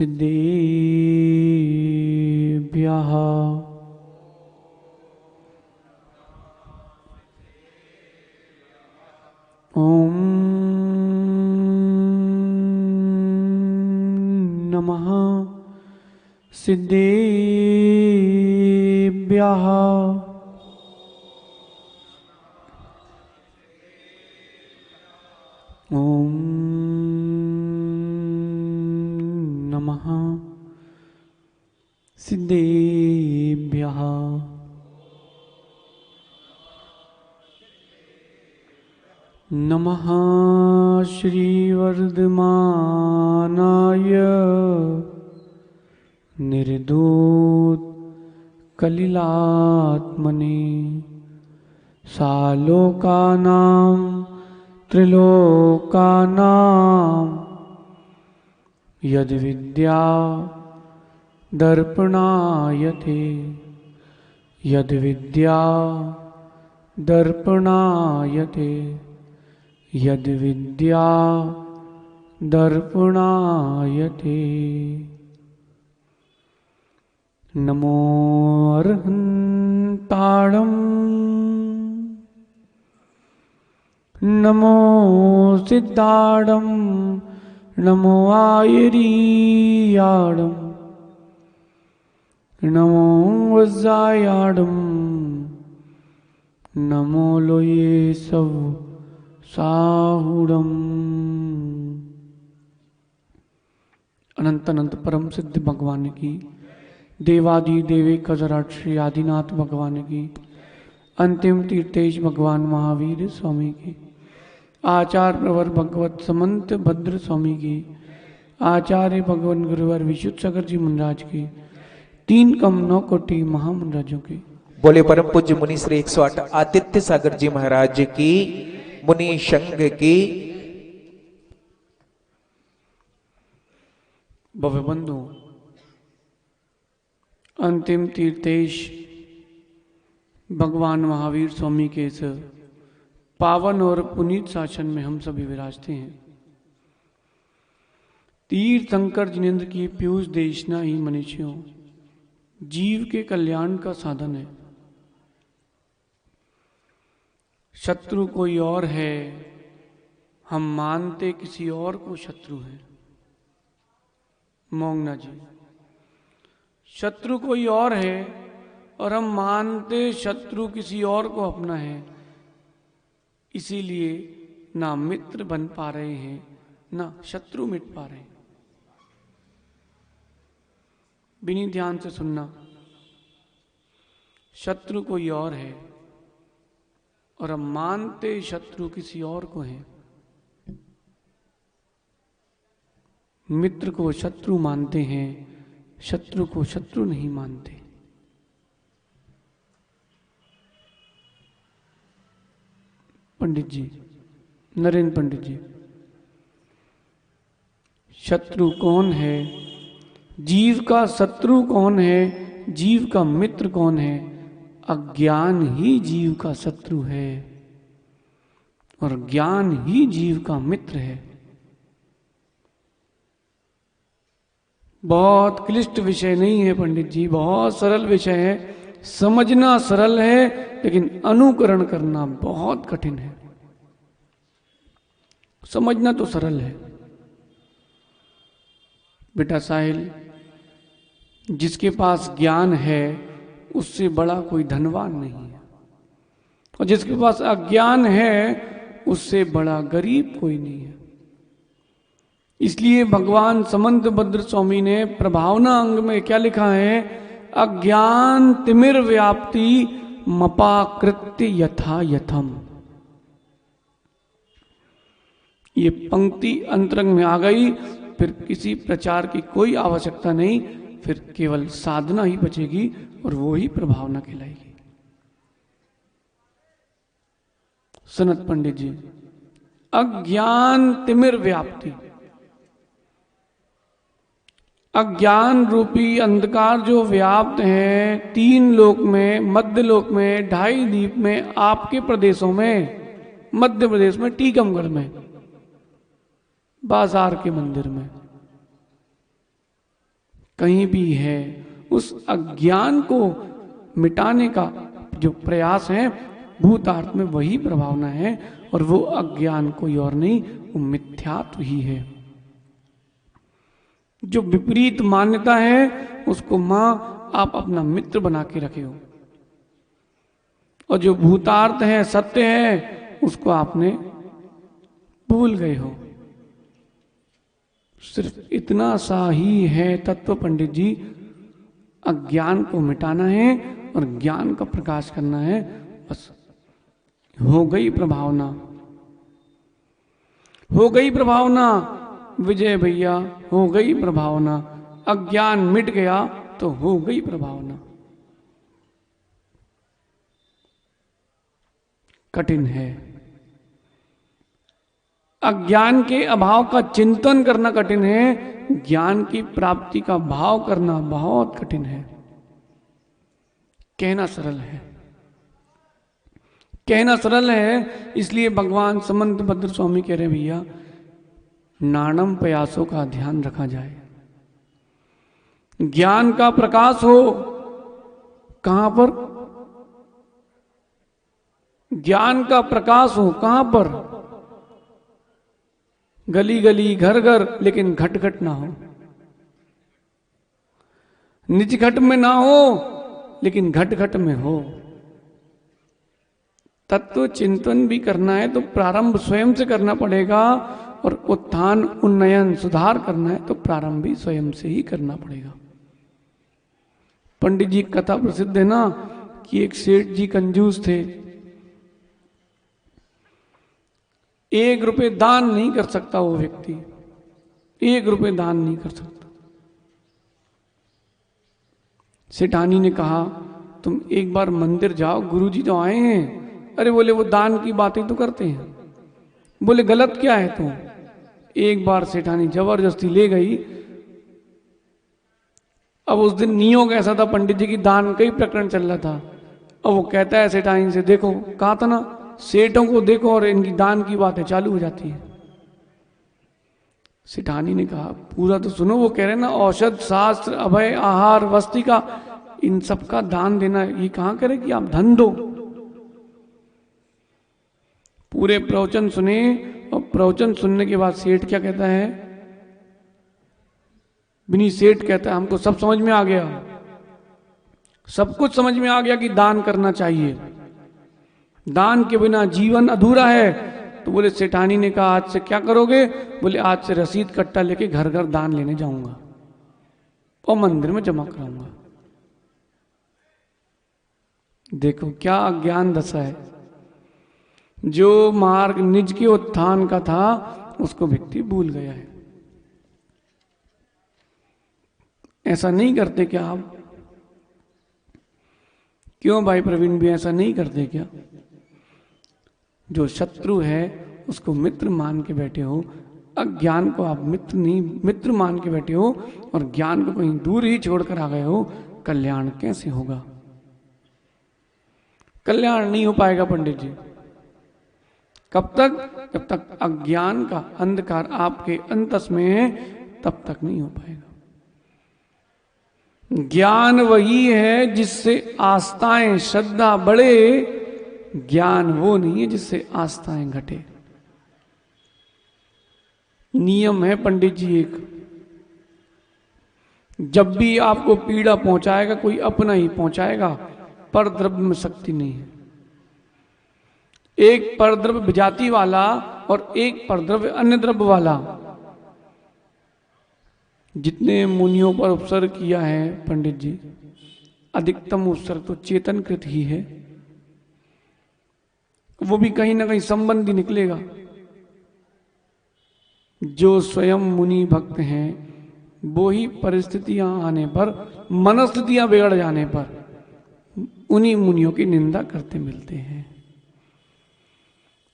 देभ्यः ॐ नमः सिद्धेभ्यः ॐ नमः सिद्धेभ्यः नमः श्रीवर्धमानाय निर्धूत कलिलात्मने सालोकानां त्रिलोकानां यद्विद्या दर्पणायते यद्विद्या दर्पणायते यद्विद्या दर्पणायते। नमो अर्हन्ताणं नमो सिद्धाणं नमो आयरीयाणं नमो वज्रायाणं नमो लोये सव साहुडम। अनंत अनंत परम सिद्ध भगवान की, देवादि देवे कजराट श्री आदिनाथ भगवान की, अंतिम तीर्थेश भगवान महावीर स्वामी की, आचार्य प्रवर भगवत समंत भद्र स्वामी की, आचार्य भगवान गुरुवर विशुद्ध सागर जी महाराज की, 3 कम 9 कोटि महामंडराजों की। बोले परम पूज्य मुनि श्री 108 आदित्य सागर जी महाराज की, मुनि संघ की। भव्य बंधु, अंतिम तीर्थेश भगवान महावीर स्वामी के इस पावन और पुनीत शासन में हम सभी विराजते हैं। तीर्थंकर जिनेन्द्र की पीयूष देशना ही मनुष्यों जीव के कल्याण का साधन है। शत्रु कोई और है, हम मानते किसी और को शत्रु है। मोंगना जी, शत्रु कोई और है और हम मानते शत्रु किसी और को अपना है, इसीलिए ना मित्र बन पा रहे हैं ना शत्रु मिट पा रहे हैं। बिनी ध्यान से सुनना, शत्रु कोई और है और हम मानते शत्रु किसी और को है। मित्र को शत्रु मानते हैं, शत्रु को शत्रु नहीं मानते। पंडित जी, नरेंद्र पंडित जी, शत्रु कौन है, जीव का शत्रु कौन है, जीव का मित्र कौन है? अज्ञान ही जीव का शत्रु है और ज्ञान ही जीव का मित्र है। बहुत क्लिष्ट विषय नहीं है पंडित जी, बहुत सरल विषय है। समझना सरल है लेकिन अनुकरण करना बहुत कठिन है। समझना तो सरल है। बेटा साहिल, जिसके पास ज्ञान है उससे बड़ा कोई धनवान नहीं है, और जिसके पास अज्ञान है उससे बड़ा गरीब कोई नहीं है। इसलिए भगवान समंत भद्र स्वामी ने प्रभावना अंग में क्या लिखा है? अज्ञान तिमिर व्याप्ति मपाकृत्य यथा यथम। ये पंक्ति अंतरंग में आ गई, फिर किसी प्रचार की कोई आवश्यकता नहीं, फिर केवल साधना ही बचेगी और वो ही प्रभावना कहलाएगी। सनत पंडित जी, अज्ञान तिमिर व्याप्ति, अज्ञान रूपी अंधकार जो व्याप्त है 3 लोक में, मध्य लोक में, 2.5 द्वीप में, आपके प्रदेशों में, मध्य प्रदेश में टीकमगढ़ में, बाजार के मंदिर में, कहीं भी है, उस अज्ञान को मिटाने का जो प्रयास है भूतार्थ में वही प्रभावना है, और वो अज्ञान कोई और नहीं, वो मिथ्यात्व ही है। जो विपरीत मान्यता है उसको मां आप अपना मित्र बना के रखे हो, और जो भूतार्थ है, सत्य है, उसको आपने भूल गए हो। सिर्फ इतना सा ही है तत्व पंडित जी, अज्ञान को मिटाना है और ज्ञान का प्रकाश करना है, बस हो गई प्रभावना, हो गई प्रभावना विजय भैया, हो गई प्रभावना। अज्ञान मिट गया तो हो गई प्रभावना। कठिन है, अज्ञान के अभाव का चिंतन करना कठिन है, ज्ञान की प्राप्ति का भाव करना बहुत कठिन है। कहना सरल है, कहना सरल है, इसलिए भगवान समंत भद्र स्वामी कह रहे भैया नाणम प्रयासों का ध्यान रखा जाए। ज्ञान का प्रकाश हो कहां पर? ज्ञान का प्रकाश हो कहां पर? गली गली घर घर, लेकिन घट घट ना हो, निज घट में ना हो, लेकिन घट घट में हो। तत्व चिंतन भी करना है तो प्रारंभ स्वयं से करना पड़ेगा, और उत्थान उन्नयन सुधार करना है तो प्रारंभ भी स्वयं से ही करना पड़ेगा। पंडित जी कथा प्रसिद्ध है ना कि एक सेठ जी कंजूस थे, 1 रुपए दान नहीं कर सकता वो व्यक्ति, 1 रुपए दान नहीं कर सकता। सेठानी ने कहा तुम एक बार मंदिर जाओ, गुरुजी तो आए हैं। अरे बोले वो दान की बातें तो करते हैं। बोले गलत क्या है तुम? एक बार सेठानी जबरदस्ती ले गई। अब उस दिन नियोग ऐसा था पंडित जी की, दान का ही प्रकरण चल रहा था। अब वो कहता है सेठानी से, देखो कहा था ना, सेठों को देखो और इनकी दान की बातें चालू हो जाती है। सेठानी ने कहा पूरा तो सुनो, वो कह रहे ना औषध शास्त्र अभय आहार वस्तिका, इन सब का दान देना, ये कहां करे कि आप धन दो। पूरे प्रवचन सुने, और प्रवचन सुनने के बाद सेठ क्या कहता है, बिनी सेठ कहता है हमको सब समझ में आ गया, सब कुछ समझ में आ गया कि दान करना चाहिए, दान के बिना जीवन अधूरा है। तो बोले सेठानी ने कहा आज से क्या करोगे? बोले आज से रसीद कट्टा लेके घर घर दान लेने जाऊंगा और मंदिर में जमा कराऊंगा। देखो क्या अज्ञान दशा है। जो मार्ग निज के उत्थान का था उसको व्यक्ति भूल गया है। ऐसा नहीं करते क्या आप? क्यों भाई प्रवीण भी ऐसा नहीं करते क्या? जो शत्रु है उसको मित्र मान के बैठे हो, अज्ञान को आप मित्र नहीं मित्र मान के बैठे हो, और ज्ञान को कहीं दूर ही छोड़कर आ गए हो। कल्याण कैसे होगा? कल्याण नहीं हो पाएगा पंडित जी। कब तक? जब तक अज्ञान का अंधकार आपके अंतस में है, तब तक नहीं हो पाएगा। ज्ञान वही है जिससे आस्थाएं श्रद्धा बढ़े, ज्ञान वो नहीं है जिससे आस्थाएं घटे। नियम है पंडित जी एक, जब भी आपको पीड़ा पहुंचाएगा कोई अपना ही पहुंचाएगा, पर द्रव्य में शक्ति नहीं है। एक परद्रव्य विजाति वाला और एक परद्रव्य अन्य द्रव्य वाला। जितने मुनियों पर उपसर्ग किया है पंडित जी, अधिकतम उपसर्ग तो चेतनकृत ही है, वो भी कहीं ना कहीं संबंधी निकलेगा। जो स्वयं मुनि भक्त हैं वो ही परिस्थितियां आने पर, मनस्थितियां बिगड़ जाने पर उन्हीं मुनियों की निंदा करते मिलते हैं।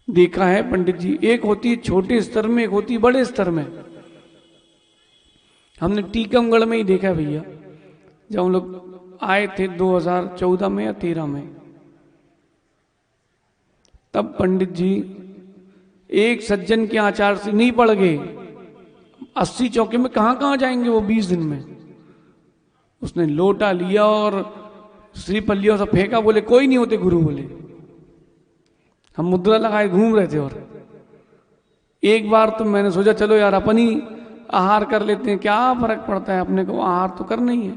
देखा है पंडित जी, एक होती है छोटे स्तर में, एक होती है बड़े स्तर में। हमने टीकमगढ़ में ही देखा भैया, जब हम लोग आए थे 2014 में या 13 में, तब पंडित जी एक सज्जन के आचार से नहीं पड़ गए। 80 चौके में कहां कहां जाएंगे वो 20 दिन में। उसने लोटा लिया और श्रीफल लिया, सब फेंका, बोले कोई नहीं होते गुरु, बोले हम मुद्रा लगाए घूम रहे थे। और एक बार तो मैंने सोचा चलो यार अपन ही आहार कर लेते हैं, क्या फर्क पड़ता है, अपने को आहार तो करना ही है।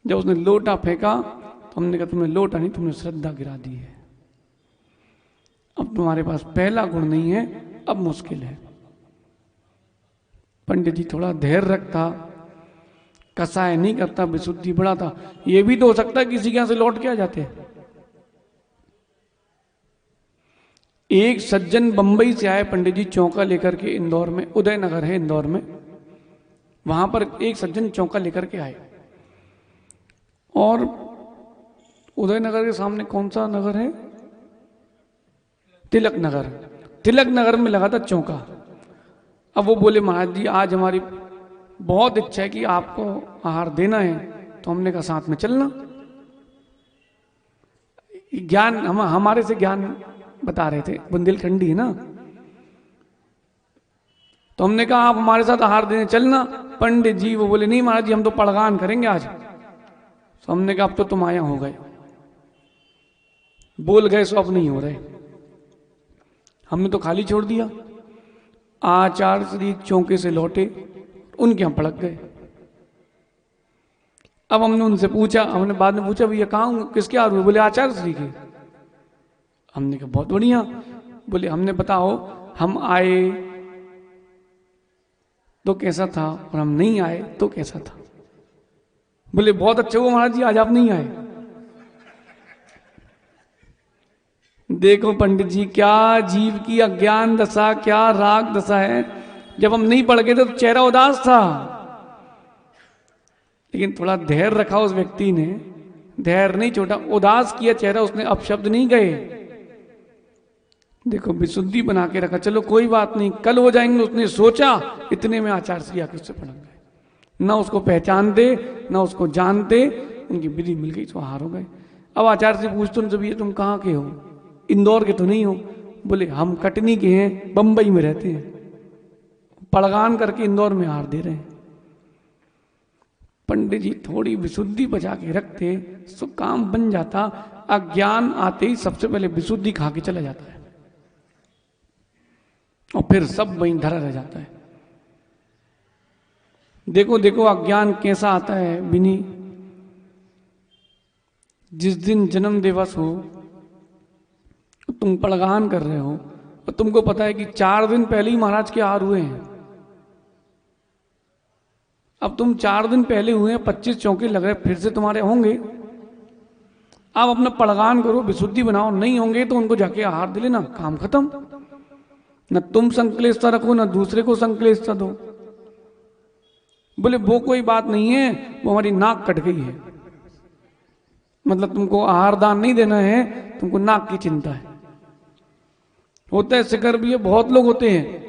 जब उसने लोटा फेंका तो हमने कहा तुमने लोटा नहीं, तुमने श्रद्धा गिरा दी है। अब तुम्हारे पास पहला गुण नहीं है, अब मुश्किल है। पंडित जी थोड़ा धैर्य रखता, कसाय नहीं करता, विशुद्धि बढ़ाता। ये भी तो हो सकता है किसी के यहां से लौट के आ जाते हैं। एक सज्जन बंबई से आए पंडित जी चौका लेकर के इंदौर में, उदयनगर है इंदौर में, वहां पर एक सज्जन चौका लेकर के आए। और उदयनगर के सामने कौन सा नगर है, तिलक नगर, तिलक नगर में लगा था चौका। अब वो बोले महाराज जी आज हमारी बहुत इच्छा है कि आपको आहार देना है। तो हमने कहा साथ में चलना, ज्ञान हम हमारे से ज्ञान बता रहे थे, बुंदेलखंडी है ना। तो हमने कहा आप हमारे साथ आहार देने चलना। पंडित जी वो बोले नहीं महाराज जी हम तो पड़गान करेंगे आज। तो हमने कहा अब तो तुम आया हो गए, बोल गए सो अब नहीं हो रहे। हमने तो खाली छोड़ दिया। आचार्य श्री चौके से लौटे, उनके यहाँ पड़क गए। अब हमने उनसे पूछा, हमने बाद में पूछा भैया कहाँ किसके आहार हुए, बोले आचार्य श्री के। हमने कहा बहुत बढ़िया। बोले हमने बताओ हम आए तो कैसा था और हम नहीं आए तो कैसा था। बोले बहुत अच्छा हुआ महाराज जी आज आप नहीं आए। देखो पंडित जी क्या जीव की अज्ञान दशा, क्या राग दशा है। जब हम नहीं पढ़ गए थे तो चेहरा उदास था, लेकिन थोड़ा धैर्य रखा उस व्यक्ति ने, धैर्य नहीं छोड़ा, उदास किया चेहरा उसने, अपशब्द नहीं गए। देखो विशुद्धि बना के रखा, चलो कोई बात नहीं कल हो जाएंगे। उसने सोचा, इतने में आचार्य श्री आके उससे पढ़ गए। ना उसको पहचानते ना उसको जानते, उनकी विधि मिल गई तो हार हो गए। अब आचार्य से पूछते उनसे भैया तुम कहाँ के हो, इंदौर के तो नहीं हो। बोले हम कटनी के हैं, बंबई में रहते हैं, पड़गान करके इंदौर में हार दे रहे हैं। पंडित जी थोड़ी विशुद्धि बचा के रखते तो काम बन जाता। अज्ञान आते ही सबसे पहले विशुद्धि खा के चला जाता है और फिर सब वहीं धरा रह जाता है। देखो देखो अज्ञान कैसा आता है बिनी। जिस दिन जन्म दिवस हो, तुम पड़गान कर रहे हो और तुमको पता है कि 4 दिन पहले ही महाराज के आहार हुए हैं। अब तुम 4 दिन पहले हुए हैं, 25 चौके लग रहे, फिर से तुम्हारे होंगे। आप अपना पड़गान करो, विशुद्धि बनाओ, नहीं होंगे तो उनको जाके आहार दे लेना, काम खत्म। न तुम संक्लेशता रखो न दूसरे को संक्लेशता दो। बोले वो कोई बात नहीं है, वो हमारी नाक कट गई है, मतलब तुमको आहार दान नहीं देना है, तुमको नाक की चिंता है। होता है शिखर भी है, बहुत लोग होते हैं।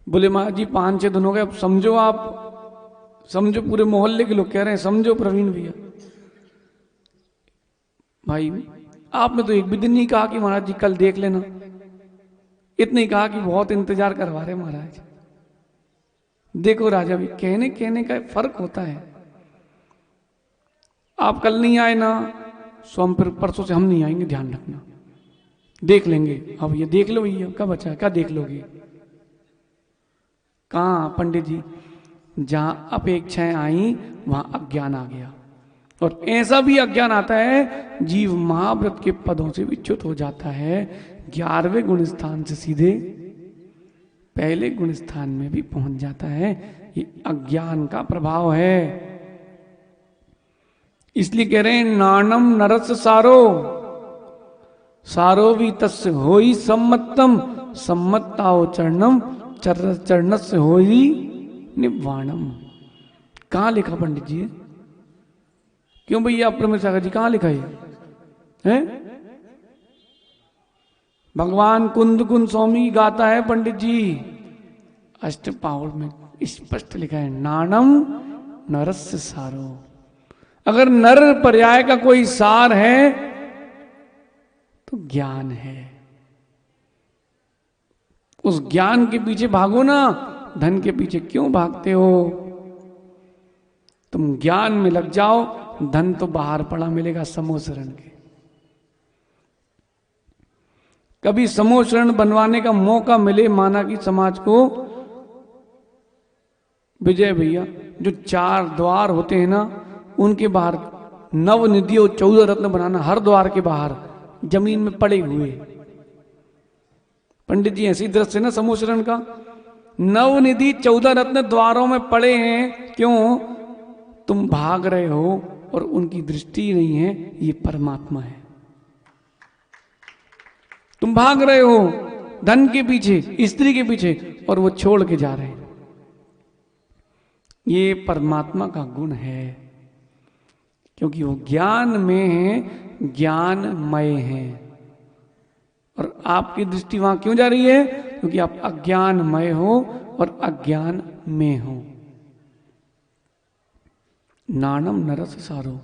बोले महाराज जी 5-6 दिन हो गए, अब समझो, आप समझो, पूरे मोहल्ले के लोग कह रहे हैं समझो प्रवीण भैया। भाई आपने तो एक भी दिन नहीं कहा कि महाराज जी कल देख लेना, इतना ही कहा कि बहुत इंतजार करवा रहे महाराज। देखो राजा भी कहने कहने का फर्क होता है। आप कल नहीं आए ना, सो हम फिर परसों से हम नहीं आएंगे, ध्यान रखना, देख लेंगे। अब ये देख लो भैया, कब अच्छा है, क्या देख लोगे। कहाँ पंडित जी, जहां अपेक्षाएं आई वहां अज्ञान आ गया। और ऐसा भी अज्ञान आता है जीव महाव्रत के पदों से विच्युत हो जाता है, 11वें गुण स्थान से सीधे पहले गुण स्थान में भी पहुंच जाता है। ये अज्ञान का प्रभाव है। इसलिए कह रहे हैं नानम नरस सारो, सारो भी तस् हो ही सम्मतम, सम्मताओ चरणम, चरण से हो ही निवाणम। कहां लिखा पंडित जी? क्यों भैया प्रमेश सागर जी कहां लिखा है? भगवान कुंद कुंद स्वामी गाता है पंडित जी, अष्टपाउल में स्पष्ट लिखा है नानम नरस्य सारो। अगर नर पर्याय का कोई सार है तो ज्ञान है। उस ज्ञान के पीछे भागो ना, धन के पीछे क्यों भागते हो? तुम ज्ञान में लग जाओ, धन तो बाहर पड़ा मिलेगा समूह शरण के। कभी समूह शरण बनवाने का मौका मिले माना कि समाज को, विजय भैया जो 4 द्वार होते हैं ना, उनके बाहर नवनिधि और 14 रत्न बनाना, हर द्वार के बाहर जमीन में पड़े हुए। पंडित जी ऐसी दृश्य ना समूह शरण का, नवनिधि 14 रत्न द्वारों में पड़े हैं। क्यों? तुम भाग रहे हो और उनकी दृष्टि नहीं है, ये परमात्मा है। तुम भाग रहे हो धन के पीछे, स्त्री के पीछे, और वो छोड़ के जा रहे हैं। ये परमात्मा का गुण है, क्योंकि वो ज्ञान में है, ज्ञानमय है। और आपकी दृष्टि वहां क्यों जा रही है? क्योंकि आप अज्ञानमय हो और अज्ञान में हो। नानम नरस सारो।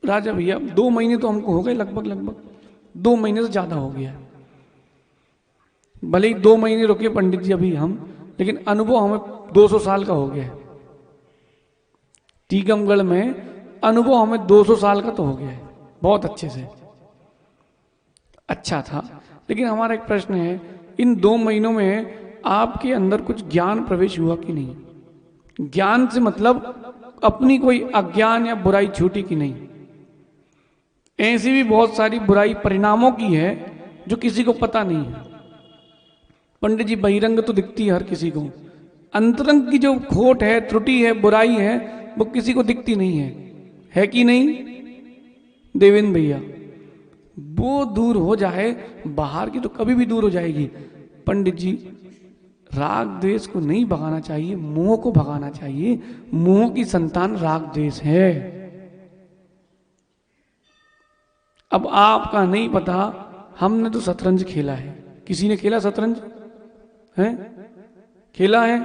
राजा भैया 2 महीने तो हमको हो गए, लगभग 2 महीने से ज्यादा हो गया। भले ही 2 महीने रुके पंडित जी अभी हम, लेकिन अनुभव हमें 200 साल का हो गया है। टीकमगढ़ में अनुभव हमें 200 साल का तो हो गया है, बहुत अच्छे से। अच्छा था। लेकिन हमारा एक प्रश्न है, इन 2 महीनों में आपके अंदर कुछ ज्ञान प्रवेश हुआ कि नहीं? ज्ञान से मतलब अपनी कोई अज्ञान या बुराई छूटी कि नहीं? ऐसी भी बहुत सारी बुराई परिणामों की है जो किसी को पता नहीं है। पंडित जी बहिरंग तो दिखती है हर किसी को, अंतरंग की जो खोट है, त्रुटि है, बुराई है, वो किसी को दिखती नहीं है कि नहीं देवेंद्र भैया? वो दूर हो जाए, बाहर की तो कभी भी दूर हो जाएगी। पंडित जी राग द्वेष को नहीं भगाना चाहिए, मोह को भगाना चाहिए। मोह की संतान राग द्वेष है। अब आपका नहीं पता, हमने तो शतरंज खेला है। किसी ने खेला शतरंज है? खेला है।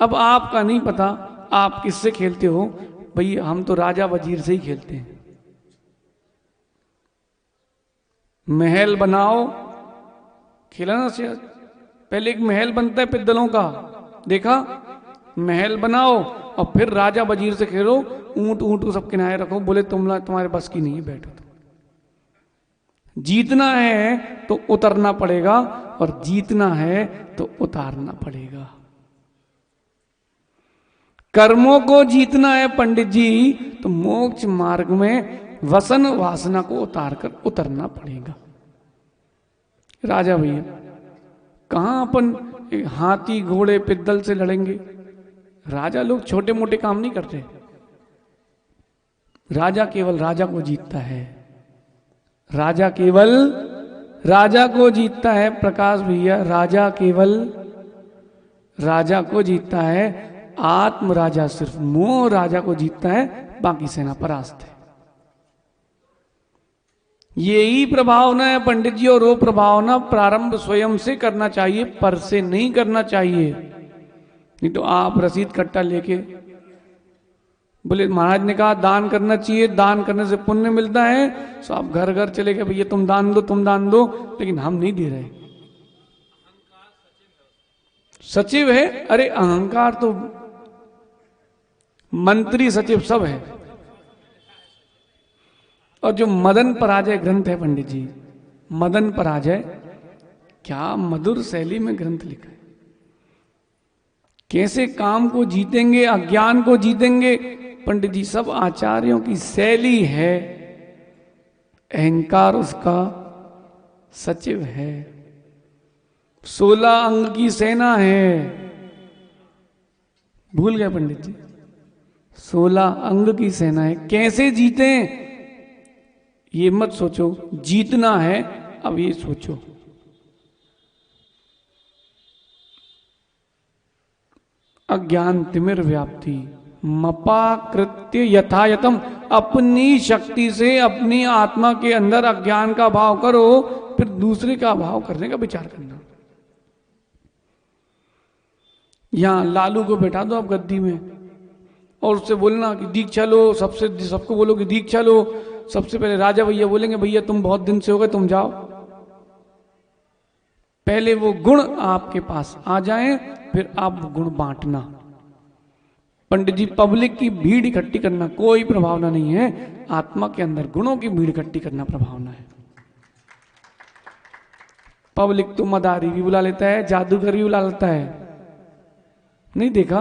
अब आपका नहीं पता आप किससे खेलते हो। भैया हम तो राजा वजीर से ही खेलते हैं। महल बनाओ, खेला ना से पहले एक महल बनता है पिद्दलों का, देखा? महल बनाओ और फिर राजा वजीर से खेलो। ऊंट को सब किनारे रखो, बोले तुम्हारे बस की नहीं है, बैठो। तो जीतना है तो उतरना पड़ेगा, और जीतना है तो उतारना पड़ेगा। कर्मों को जीतना है पंडित जी, तो मोक्ष मार्ग में वसन वासना को उतारकर उतरना पड़ेगा। राजा भैया कहां अपन हाथी घोड़े पिद्दल से लड़ेंगे? राजा लोग छोटे मोटे काम नहीं करते। राजा केवल राजा को जीतता है। राजा केवल राजा को जीतता है प्रकाश भैया। राजा केवल राजा को जीतता है। आत्म राजा सिर्फ मोह राजा को जीतता है, बाकी सेना परास्त है। यही प्रभावना है पंडित जी, और वो प्रभावना प्रारंभ स्वयं से करना चाहिए, पर से नहीं करना चाहिए। नहीं तो आप रसीद कट्टा लेके बोले महाराज ने कहा दान करना चाहिए, दान करने से पुण्य मिलता है, तो आप घर घर चले गए भैया तुम दान दो, तुम दान दो, लेकिन हम नहीं दे रहे। सचिव है, अरे अहंकार तो मंत्री सचिव सब है। और जो मदन पराजय ग्रंथ है पंडित जी, मदन पराजय, क्या मधुर शैली में ग्रंथ लिखा है। कैसे काम को जीतेंगे, अज्ञान को जीतेंगे, पंडित जी सब आचार्यों की शैली है। अहंकार उसका सचिव है। 16 अंग की सेना है। भूल गए पंडित जी? 16 अंग की सेना है। कैसे जीतें ये मत सोचो, जीतना है अब ये सोचो। अज्ञान तिमिर व्याप्ति मपाकृत्य यथायतम। अपनी शक्ति से अपनी आत्मा के अंदर अज्ञान का भाव करो, फिर दूसरे का भाव करने का विचार करना। यहां लालू को बैठा दो आप गद्दी में, और उससे बोलना कि दीक्षा लो, सबको बोलो कि दीक्षा लो। सबसे पहले राजा भैया बोलेंगे भैया तुम बहुत दिन से हो गए, तुम जाओ। पहले वो गुण आपके पास आ जाएं, फिर आप वो गुण बांटना। पंडित जी, पब्लिक की भीड़ इकट्ठी करना कोई प्रभावना नहीं है, आत्मा के अंदर गुणों की भीड़ इकट्ठी करना प्रभावना है। पब्लिक तो मदारी भी बुला लेता है, जादूगर भी बुला लेता है, नहीं देखा?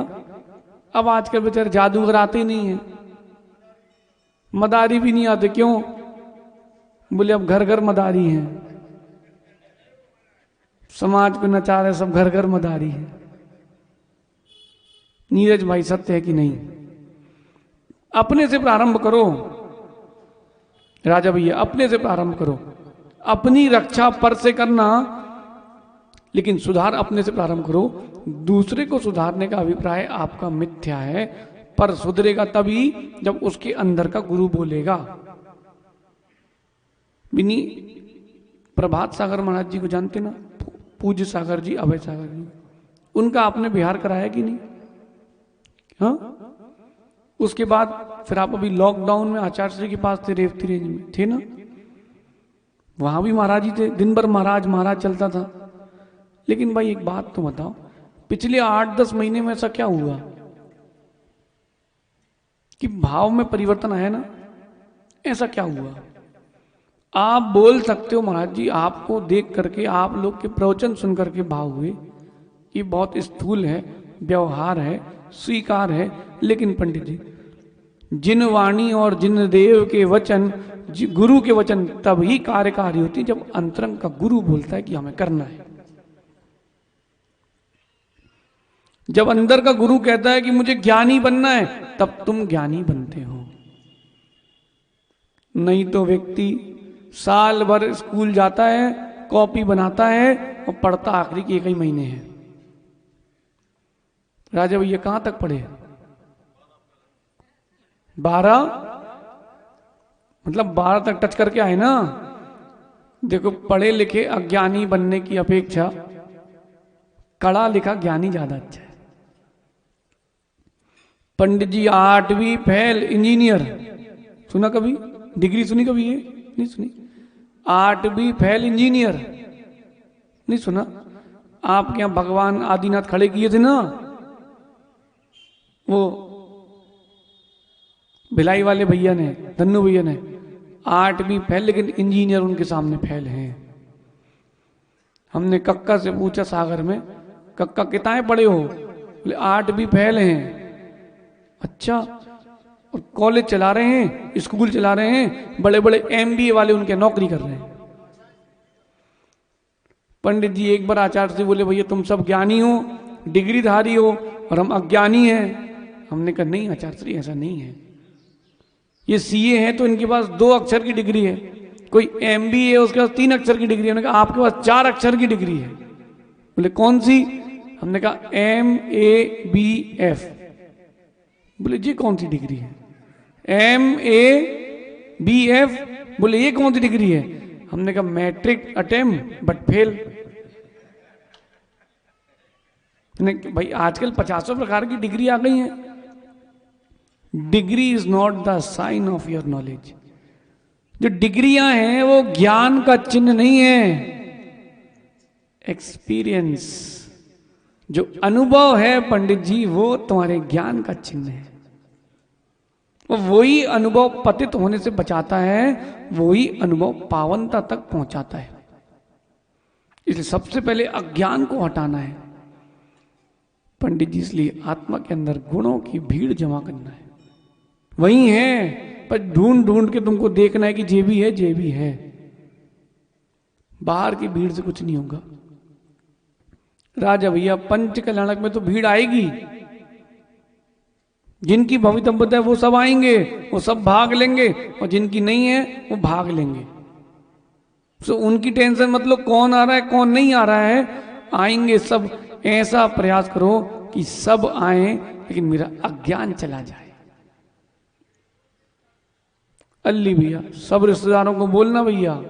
अब आजकल बेचारे जादूगर आते ही नहीं है, मदारी भी नहीं आते। क्यों? बोले अब घर घर मदारी हैं, समाज को नचा रहे सब, घर घर मदारी है। नीरज भाई, सत्य है कि नहीं? अपने से प्रारंभ करो राजा भैया, अपने से प्रारंभ करो। अपनी रक्षा पर से करना, लेकिन सुधार अपने से प्रारंभ करो। दूसरे को सुधारने का अभिप्राय आपका मिथ्या है, पर सुधरेगा तभी जब उसके अंदर का गुरु बोलेगा। बिनी प्रभात सागर महाराज जी को जानते ना, पूज्य सागर जी, अभय सागर जी, उनका आपने बिहार कराया कि नहीं? हाँ, उसके बाद फिर आप अभी लॉकडाउन में आचार्य श्री के पास थे, रेवती रेंज में थे ना, वहां भी महाराज ही थे, दिन भर महाराज महाराज चलता था। लेकिन भाई एक बात तो बताओ, पिछले 8-10 महीने में ऐसा क्या हुआ कि भाव में परिवर्तन आया ना? ऐसा क्या हुआ? आप बोल सकते हो महाराज जी, आपको देख करके, आप लोग के प्रवचन सुन करके भाव हुए, ये बहुत स्थूल है, व्यवहार है, स्वीकार है। लेकिन पंडित जी, जिन वाणी और जिन देव के वचन, गुरु के वचन तभी कार्यकारी होती जब अंतरंग का गुरु बोलता है कि हमें करना है। जब अंदर का गुरु कहता है कि मुझे ज्ञानी बनना है, तब तुम ज्ञानी बनते हो। नहीं तो व्यक्ति साल भर स्कूल जाता है, कॉपी बनाता है और पढ़ता आखिरी के 1 ही महीने है। राजा भैया कहां तक पढ़े? 12, मतलब 12 तक टच करके आए ना। देखो, पढ़े लिखे अज्ञानी बनने की अपेक्षा पढ़ा लिखा ज्ञानी ज्यादा अच्छा है। पंडित जी 8वीं फेल इंजीनियर, सुना कभी? डिग्री सुनी कभी? ये नहीं सुनी। 8वीं फेल इंजीनियर नहीं सुना? आपके यहां भगवान आदिनाथ खड़े किए थे ना, वो भिलाई वाले भैया ने, धन्नू भैया ने, 8वीं फेल, लेकिन इंजीनियर उनके सामने फेल हैं। हमने कक्का से पूछा सागर में, कक्का किताएं पढ़े हो? बोले 8वीं फेल हैं। अच्छा, और कॉलेज चला रहे हैं, स्कूल चला रहे हैं, बड़े बड़े MBA वाले उनके नौकरी कर रहे हैं। पंडित जी एक बार आचार्य से बोले, भैया तुम सब ज्ञानी हो, डिग्रीधारी हो, और हम अज्ञानी हैं। हमने कहा नहीं आचार्य श्री, ऐसा नहीं है। ये CA है तो इनके पास 2 अक्षर की डिग्री है, कोई MBA है उसके पास 3 अक्षर की डिग्री है। उन्होंने कहा आपके पास 4 अक्षर की डिग्री है। बोले कौन सी? हमने कहा MABF। बोले जी कौन सी डिग्री है? MABF। बोले ये कौन सी डिग्री है? हमने कहा मैट्रिक अटेम्प्ट बट फेल। भाई आजकल 50 प्रकार की डिग्री आ गई है। Degree is not the sign of your knowledge. जो डिग्रियां हैं वो ज्ञान का चिन्ह नहीं है। एक्सपीरियंस, जो अनुभव है पंडित जी, वो तुम्हारे ज्ञान का चिन्ह है। वही अनुभव पतित होने से बचाता है, वही अनुभव पावनता तक पहुंचाता है। इसलिए सबसे पहले अज्ञान को हटाना है पंडित जी। इसलिए आत्मा के अंदर गुणों की भीड़ जमा करना है। वही है, पर ढूंढ ढूंढ के तुमको देखना है कि जे भी है, जे भी है। बाहर की भीड़ से कुछ नहीं होगा। राजा भैया पंच कल्याणक में तो भीड़ आएगी, जिनकी भवितव्यता है वो सब आएंगे, वो सब भाग लेंगे, और जिनकी नहीं है वो भाग लेंगे। तो उनकी टेंशन मतलब कौन आ रहा है कौन नहीं आ रहा है, आएंगे सब। ऐसा प्रयास करो कि सब आए, लेकिन मेरा अज्ञान चला जाए। अल्ली भैया सब रिश्तेदारों को बोलना, भैया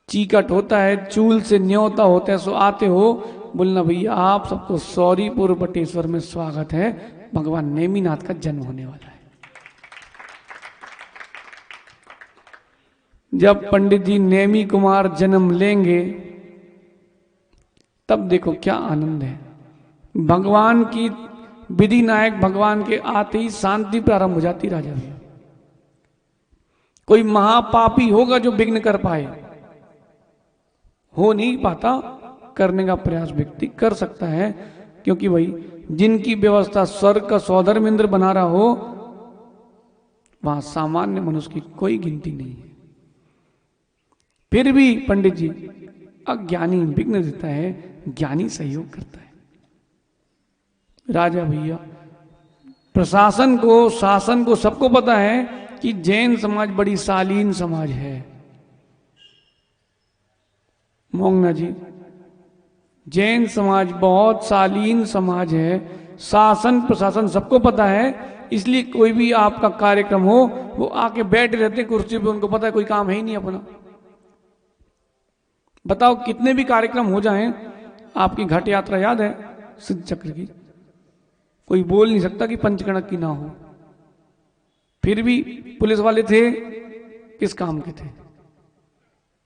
चीकट होता है, चूल से न्योता होता है, सो आते हो, बोलना भैया आप सबको सौरीपुर बटेश्वर में स्वागत है, भगवान नेमीनाथ का जन्म होने वाला है। जब पंडित जी नेमी कुमार जन्म लेंगे तब देखो क्या आनंद है। भगवान की विधि नायक भगवान के आते ही शांति प्रारंभ हो जाती राजा भैया। कोई महापापी होगा जो विघ्न कर पाए, हो नहीं पाता। करने का प्रयास व्यक्ति कर सकता है, क्योंकि भाई जिनकी व्यवस्था स्वर्ग का सौधर्म इंद्र बना रहा हो, वहां सामान्य मनुष्य की कोई गिनती नहीं है। फिर भी पंडित जी अज्ञानी विघ्न देता है, ज्ञानी सहयोग करता है। राजा भैया प्रशासन को, शासन को, सबको पता है कि जैन समाज बड़ी शालीन समाज है। मोंगना जी, जैन समाज बहुत शालीन समाज है। शासन प्रशासन सबको पता है, इसलिए कोई भी आपका कार्यक्रम हो वो आके बैठे रहते कुर्सी पे, उनको पता है कोई काम है ही नहीं अपना। बताओ कितने भी कार्यक्रम हो जाएं, आपकी घाट यात्रा याद है सिद्ध चक्र की, कोई बोल नहीं सकता कि पंचकणक की ना हो। फिर भी पुलिस वाले थे, किस काम के थे,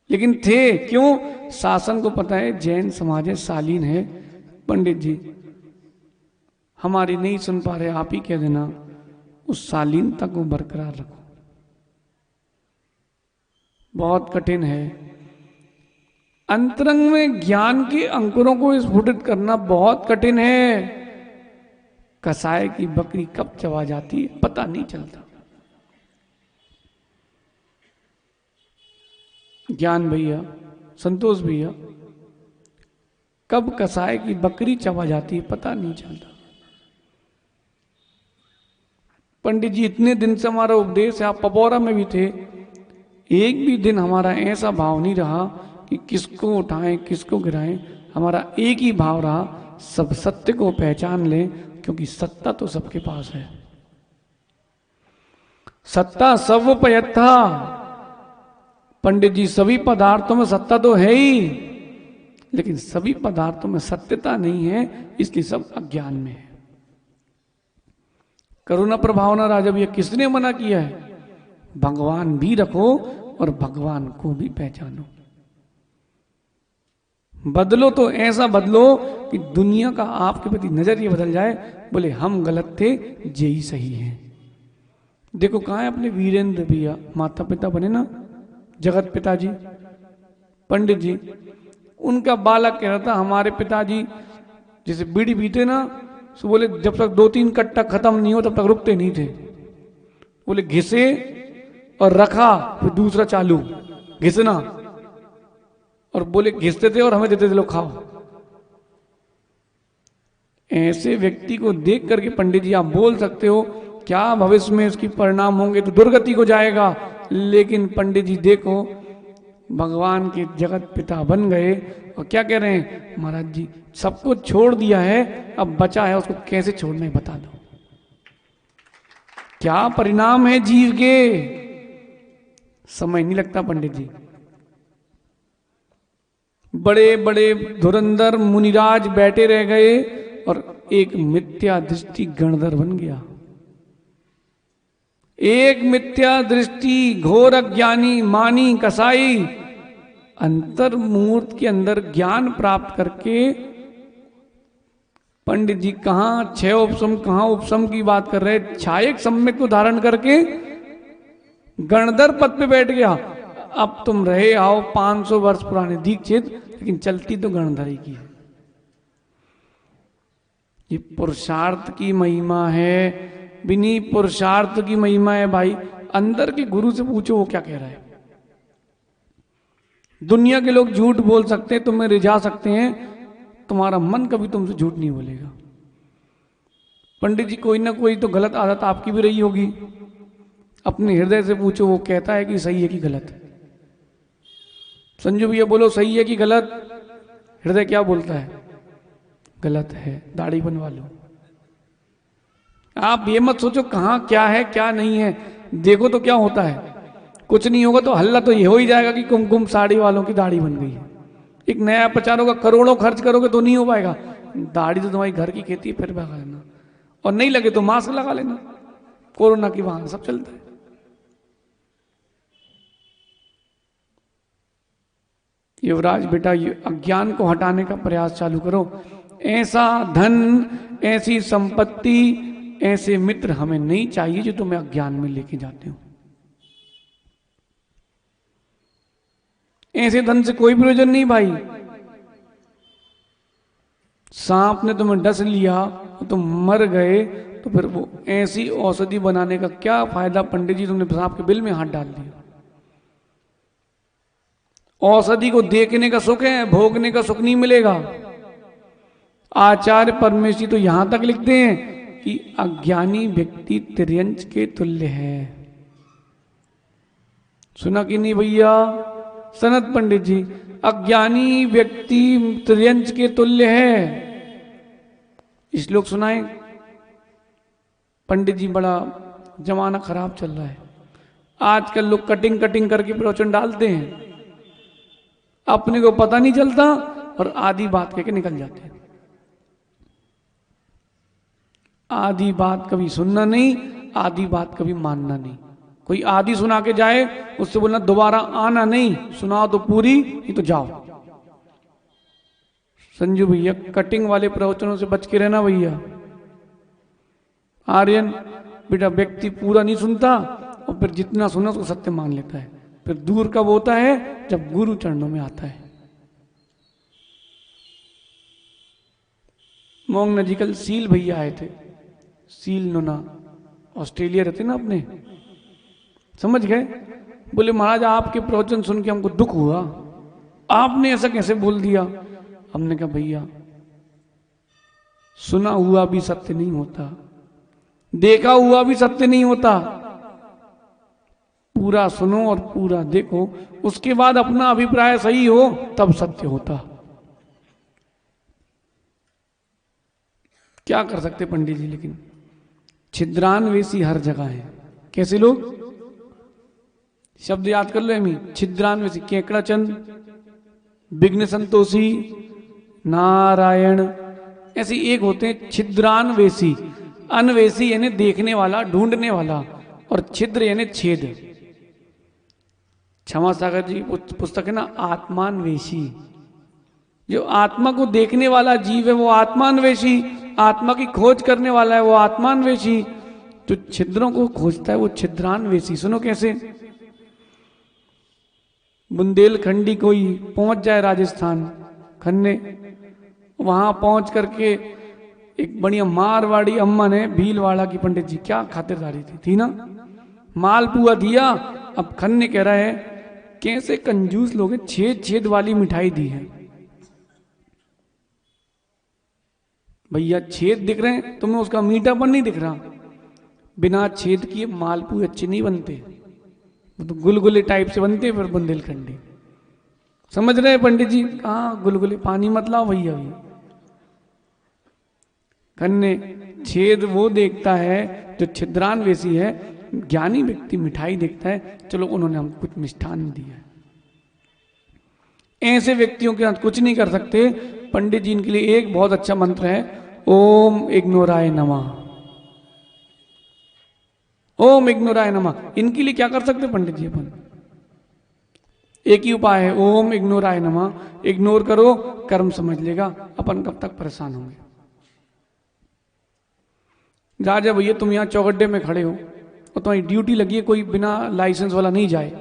लेकिन थे क्यों? शासन को पता है जैन समाज है, शालीन है। पंडित जी हमारी नहीं सुन पा रहे, आप ही कह देना, उस शालीनता को बरकरार रखो। बहुत कठिन है। अंतरंग में ज्ञान के अंकुरों को स्फुटित करना बहुत कठिन है। कसाई की बकरी कब चबा जाती है पता नहीं चलता। ज्ञान भैया, संतोष भैया, कब कसाई की बकरी चबा जाती है पता नहीं चलता। पंडित जी इतने दिन से हमारा उपदेश है, आप पपौरा में भी थे, एक भी दिन हमारा ऐसा भाव नहीं रहा कि किसको उठाएं किसको गिराएं। हमारा एक ही भाव रहा, सब सत्य को पहचान लें, क्योंकि सत्ता तो सबके पास है। सत्ता सर्वोपयथा। पंडित जी सभी पदार्थों में सत्ता तो है ही, लेकिन सभी पदार्थों में सत्यता नहीं है, इसलिए सब अज्ञान में है। करुणा प्रभावना राजा भैया किसने मना किया है? भगवान भी रखो और भगवान को भी पहचानो। बदलो तो ऐसा बदलो कि दुनिया का आपके प्रति नजरिया बदल जाए, बोले हम गलत थे, जे ही सही है। देखो कहाँ है अपने वीरेंद्र भैया, माता पिता बने ना, जगत पिताजी, पंडित जी, उनका बालक कह रहा था हमारे पिताजी जैसे बीड़ी पीते ना, तो बोले जब तक 2-3 कट्टा खत्म नहीं हो तब तक रुकते नहीं थे। बोले घिसे और रखा, फिर दूसरा चालू, घिसना, और बोले घिसते थे और हमें देते थे, लो खाओ। ऐसे व्यक्ति को देख करके पंडित जी आप बोल सकते हो क्या भविष्य में इसकी परिणाम होंगे, तो दुर्गति को जाएगा। लेकिन पंडित जी देखो भगवान के जगत पिता बन गए और क्या कह रहे हैं, महाराज जी सबको छोड़ दिया है, अब बचा है उसको कैसे छोड़ना है बता दो। क्या परिणाम है जीव के, समय नहीं लगता पंडित जी। बड़े बड़े धुरंधर मुनिराज बैठे रह गए और एक मिथ्या दृष्टि गणधर बन गया। एक मिथ्या दृष्टि घोर अज्ञानी मानी कसाई अंतर्मूर्त के अंदर ज्ञान प्राप्त करके पंडित जी कहां 6 उपसम, कहां उपसम की बात कर रहे, छायक सम्यक को धारण करके गणधर पद पे बैठ गया। अब तुम रहे आओ 500 वर्ष पुराने दीक्षित, लेकिन चलती तो गणधरी की है। ये पुरुषार्थ की महिमा है, बिनी पुरुषार्थ की महिमा है भाई। अंदर के गुरु से पूछो वो क्या कह रहा है। दुनिया के लोग झूठ बोल सकते हैं, तुम्हें रिझा सकते हैं, तुम्हारा मन कभी तुमसे झूठ नहीं बोलेगा। पंडित जी कोई ना कोई तो गलत आदत आपकी भी रही होगी, अपने हृदय से पूछो वो कहता है कि सही है कि गलत। संजू भैया बोलो सही है कि गलत। हृदय क्या बोलता है? गलत है, दाढ़ी बनवा लो। आप ये मत सोचो कहां क्या है क्या नहीं है, देखो तो क्या होता है। कुछ नहीं होगा तो हल्ला तो ये हो ही जाएगा कि कुमकुम साड़ी वालों की दाढ़ी बन गई है। एक नया प्रचार होगा, करोड़ों खर्च करोगे तो नहीं हो पाएगा। दाढ़ी तो तुम्हारी घर की खेती है, फिर लगा लेना, और नहीं लगे तो मास्क लगा लेना। कोरोना की वहां सब चलता है। युवराज बेटा, ये अज्ञान को हटाने का प्रयास चालू करो। ऐसा धन, ऐसी संपत्ति, ऐसे मित्र हमें नहीं चाहिए जो तुम्हें अज्ञान में लेके जाते हो। ऐसे धन से कोई प्रयोजन नहीं भाई। सांप ने तुम्हें डस लिया तो तुम मर गए, तो फिर वो ऐसी औषधि बनाने का क्या फायदा पंडित जी, तुमने सांप के बिल में हाथ डाल दिया। औषधि को देखने का सुख है, भोगने का सुख नहीं मिलेगा। आचार्य परमेश्वरी तो यहां तक लिखते हैं कि अज्ञानी व्यक्ति तिर्यंच के तुल्य है। सुना कि नहीं भैया सनत पंडित जी? अज्ञानी व्यक्ति तिर्यंच के तुल्य है। श्लोक सुनाए पंडित जी, बड़ा जमाना खराब चल रहा है। आजकल लोग कटिंग कटिंग करके प्रवचन डालते हैं, अपने को पता नहीं चलता और आधी बात कह के निकल जाते हैं। आधी बात कभी सुनना नहीं, आधी बात कभी मानना नहीं। कोई आधी सुना के जाए, उससे बोलना दोबारा आना नहीं, सुनाओ तो पूरी, नहीं तो जाओ। संजू भैया, कटिंग वाले प्रवचनों से बच के रहना भैया। आर्यन बेटा, व्यक्ति पूरा नहीं सुनता और फिर जितना सुना उसको सत्य मान लेता है। फिर दूर कब होता है? जब गुरु चरणों में आता है। मोंग नजी कल सील भैया आए थे, सील नोना, ऑस्ट्रेलिया रहते ना अपने, समझ गए? बोले महाराज आपके प्रवचन सुन के हमको दुख हुआ, आपने ऐसा कैसे बोल दिया? हमने कहा भैया सुना हुआ भी सत्य नहीं होता, देखा हुआ भी सत्य नहीं होता। पूरा सुनो और पूरा देखो, उसके बाद अपना अभिप्राय सही हो तब सत्य होता। क्या कर सकते पंडित जी? लेकिन छिद्रान्वेषी हर जगह है। कैसे लोग? शब्द याद कर लो एमी, छिद्रान्वेषी। केकड़ा चंद, विघ्न संतोषी, नारायण, ऐसे एक होते हैं छिद्रान्वेषी। अन्वेषी यानी देखने वाला, ढूंढने वाला, और छिद्र यानी छेद। क्षमा सागर जी पुस्तक है ना, आत्मान्वेषी। जो आत्मा को देखने वाला जीव है वो आत्मान्वेषी, आत्मा की खोज करने वाला है वो आत्मान्वेषी। जो छिद्रों को खोजता है वो छिद्रान्वेषी। सुनो कैसे? बुंदेलखंडी कोई पहुंच जाए राजस्थान खन्ने, वहां पहुंच करके एक बढ़िया मारवाड़ी अम्मा ने, भीलवाड़ा की पंडित जी, क्या खातिरदारी थी ना, मालपुआ दिया। अब खन्ने कह रहा है कैसे कंजूस लोग हैं, छेद छेद वाली मिठाई दी है। भैया छेद दिख रहे हैं तुम्हें, उसका मीठापन नहीं दिख रहा। बिना छेद किए मालपुए अच्छे नहीं बनते, वो तो गुलगुले टाइप से बनते हैं। फिर बुंदेलखंडी, समझ रहे हैं पंडित जी? कहाँ गुलगुले, पानी मत लाओ भैया। खन्ने छेद वो देखता है जो छिद्रान्वेषी है, ज्ञानी व्यक्ति मिठाई देखता है। चलो उन्होंने हमको कुछ मिष्ठान दिया है। ऐसे व्यक्तियों के साथ कुछ नहीं कर सकते। पंडित जी इनके लिए एक बहुत अच्छा मंत्र है, ओम इग्नोराय नमः। ओम इग्नोराय नमः। इनके लिए क्या कर सकते पंडित जी? अपन एक ही उपाय है, ओम इग्नोराय नमः। इग्नोर करो, कर्म समझ लेगा। अपन कब तक परेशान होंगे? राजा भैया तुम यहां चौगड्डे में खड़े हो और तुम्हारी ड्यूटी लगी है, कोई बिना लाइसेंस वाला नहीं जाए,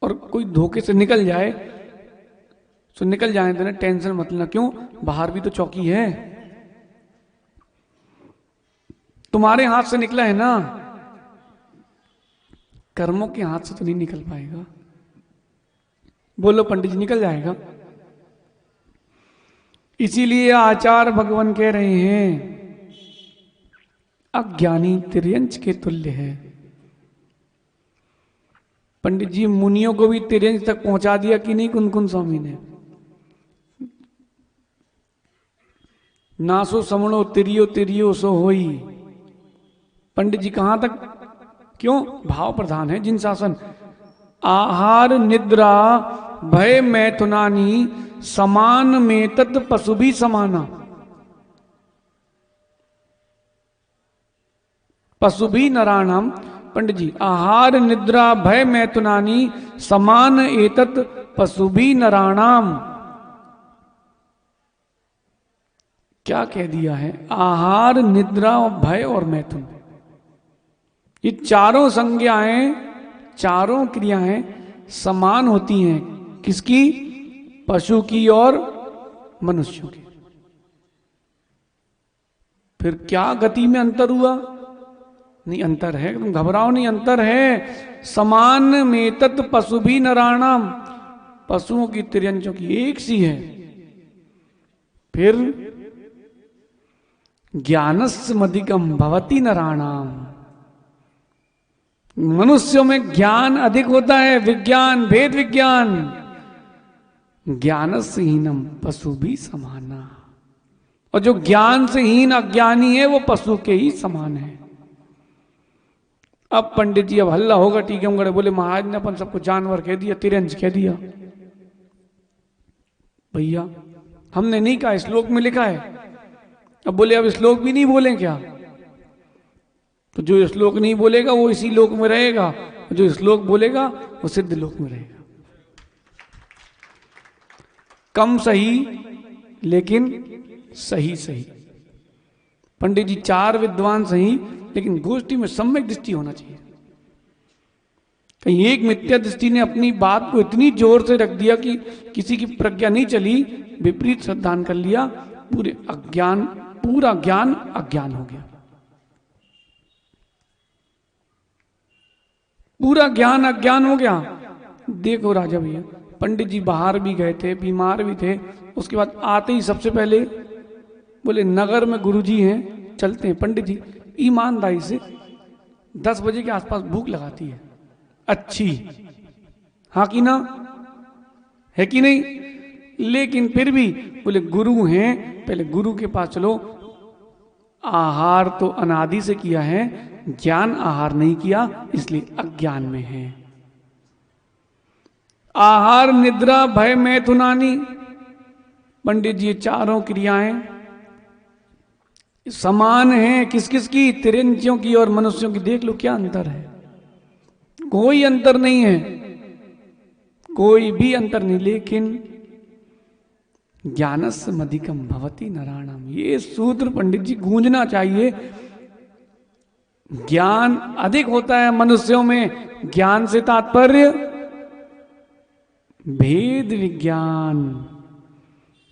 और कोई धोखे से निकल जाए तो निकल जाए तो ना, टेंशन मत लेना। क्यों? बाहर भी तो चौकी है, तुम्हारे हाथ से निकला है ना, कर्मों के हाथ से तो नहीं निकल पाएगा। बोलो पंडित जी, निकल जाएगा। इसीलिए आचार्य भगवान कह रहे हैं अज्ञानी तिर्यंच के तुल्य है। पंडित जी मुनियों को भी तिर्यंच तक पहुंचा दिया कि नहीं कुनकुन स्वामी ने? नासो समणो तिरियो तिरियो सो होई। पंडित जी कहां तक? क्यों? भाव प्रधान है जिन शासन। आहार निद्रा भय मैथुनानी समान में तत् पशु भी समाना। पशु भी नराणाम। पंडित जी आहार निद्रा भय मैथुनानी समान एतत् पशु भी नराणाम। क्या कह दिया है? आहार, निद्रा, भय और मैथुन, ये चारों संज्ञाएं, चारों क्रियाएं समान होती हैं। किसकी? पशु की और मनुष्यों की। फिर क्या गति में अंतर हुआ? नहीं, अंतर है, तुम घबराओ नहीं, अंतर है। समान में तत् पशु भी नराणाम, पशुओं की तिर्यंचों की एक सी है। फिर ज्ञानस्य मधिकम भवति नराणाम, मनुष्यों में ज्ञान अधिक होता है, विज्ञान, भेद विज्ञान। ज्ञानस्य हीनम पशु भी समाना, और जो ज्ञान से हीन अज्ञानी है वो पशु के ही समान है। अब पंडित जी, अब हल्ला होगा टीकमगढ़, बोले महाराज ने अपन सबको जानवर कह दिया, तिरंज कह दिया। भैया हमने नहीं कहा, श्लोक में लिखा है। अब बोले अब श्लोक भी नहीं बोले क्या? तो जो श्लोक नहीं बोलेगा वो इसी लोक में रहेगा, जो श्लोक बोलेगा वो सिद्ध लोक में रहेगा। कम सही लेकिन सही सही। पंडित जी चार विद्वान सही, लेकिन गोष्ठी में सम्यक दृष्टि होना चाहिए। कहीं एक मिथ्या दृष्टि ने अपनी बात को इतनी जोर से रख दिया कि किसी की प्रज्ञा नहीं चली, विपरीत श्रद्धान कर लिया, पूरे अज्ञान, पूरा ज्ञान अज्ञान हो गया, पूरा ज्ञान अज्ञान हो गया। देखो राजा भैया, पंडित जी बाहर भी गए थे, बीमार भी थे, उसके बाद आते ही सबसे पहले बोले नगर में गुरुजी हैं, चलते हैं। पंडित जी ईमानदारी से 10 बजे के आसपास भूख लगाती है, अच्छी, हाँ कि ना, है कि नहीं? लेकिन फिर भी बोले गुरु हैं, पहले गुरु के पास चलो। आहार तो अनादि से किया है, ज्ञान आहार नहीं किया, इसलिए अज्ञान में है। आहार, निद्रा, भय, मैथुनानी, पंडित जी चारों क्रियाएं समान हैं। किस किस की? तिरंजियों की और मनुष्यों की। देख लो क्या अंतर है, कोई अंतर नहीं है, कोई भी अंतर नहीं। लेकिन ज्ञानस्य मधिकम भवति नराणाम, ये सूत्र पंडित जी गूंजना चाहिए। ज्ञान अधिक होता है मनुष्यों में, ज्ञान से तात्पर्य भेद विज्ञान।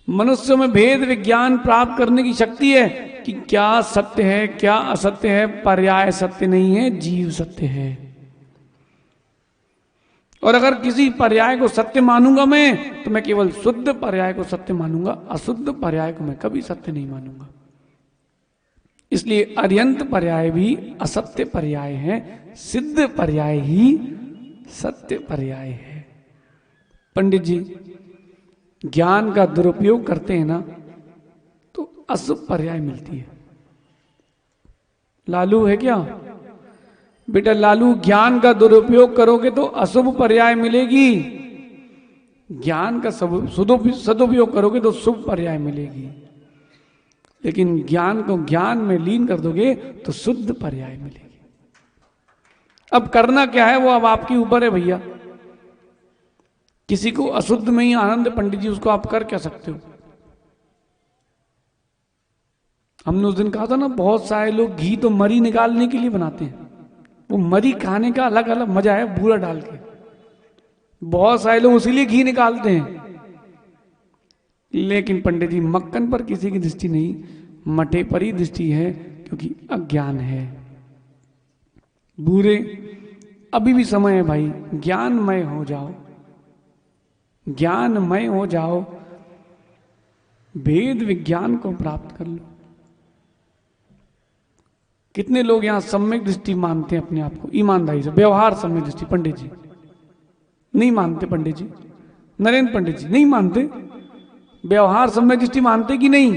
मनुष्यों में भेद विज्ञान प्राप्त करने की शक्ति है कि क्या सत्य है, क्या असत्य है, पर्याय सत्य नहीं है, जीव सत्य है। और अगर किसी पर्याय को सत्य मानूंगा मैं, तो मैं केवल शुद्ध पर्याय को सत्य मानूंगा, अशुद्ध पर्याय को मैं कभी सत्य नहीं मानूंगा। इसलिए अर्यंत पर्याय भी असत्य पर्याय है, सिद्ध पर्याय ही सत्य पर्याय है। पंडित जी ज्ञान का दुरुपयोग करते हैं ना, तो अशुभ पर्याय मिलती है। लालू है क्या बेटा? लालू, ज्ञान का दुरुपयोग करोगे तो अशुभ पर्याय मिलेगी, ज्ञान का सदुपयोग करोगे तो शुभ पर्याय मिलेगी। लेकिन ज्ञान को ज्ञान में लीन कर दोगे तो शुद्ध पर्याय मिलेगी। अब करना क्या है वो अब आपके ऊपर है भैया। किसी को अशुद्ध में ही आनंद, पंडित जी उसको आप कर क्या सकते हो? हमने उस दिन कहा था ना, बहुत सारे लोग घी तो मरी निकालने के लिए बनाते हैं, वो मरी खाने का अलग अलग मजा है, बूरा डाल के। बहुत सारे लोग उसी लिए घी निकालते हैं। लेकिन पंडित जी मक्खन पर किसी की दृष्टि नहीं, मठे पर ही दृष्टि है, क्योंकि अज्ञान है। बूरे, अभी भी समय है भाई, ज्ञानमय हो जाओ, ज्ञानमय हो जाओ, वेद विज्ञान को प्राप्त कर लो। कितने लोग यहां सम्यक दृष्टि मानते हैं अपने आप को, ईमानदारी से, व्यवहार सम्यक दृष्टि? पंडित जी नहीं मानते, पंडित जी, नरेंद्र पंडित जी नहीं मानते। व्यवहार सम्यक दृष्टि मानते कि नहीं?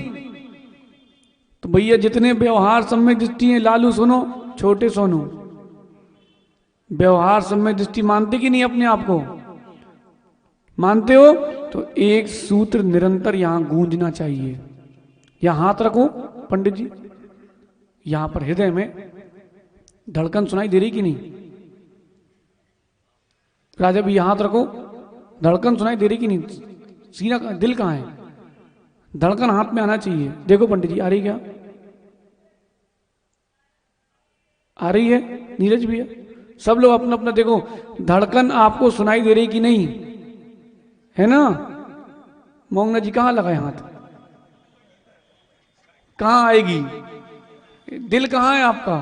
तो भैया जितने व्यवहार सम्यक दृष्टि हैं, लालू सुनो, छोटे सोनू, व्यवहार सम्यक दृष्टि मानते कि नहीं अपने आप को? मानते हो तो एक सूत्र निरंतर यहां गूंजना चाहिए। यहां हाथ रखो पंडित जी, यहां पर हृदय में धड़कन सुनाई दे रही कि नहीं? राजा भी हाथ रखो, धड़कन सुनाई दे रही कि नहीं? सीना, दिल कहां है? धड़कन हाथ में आना चाहिए। देखो पंडित जी, आ रही क्या? आ रही है नीरज भैया? सब लोग अपना अपना देखो, धड़कन आपको सुनाई दे रही कि नहीं? है ना? मोंगना जी कहाँ लगाए हाथ? कहाँ आएगी? दिल कहाँ है आपका?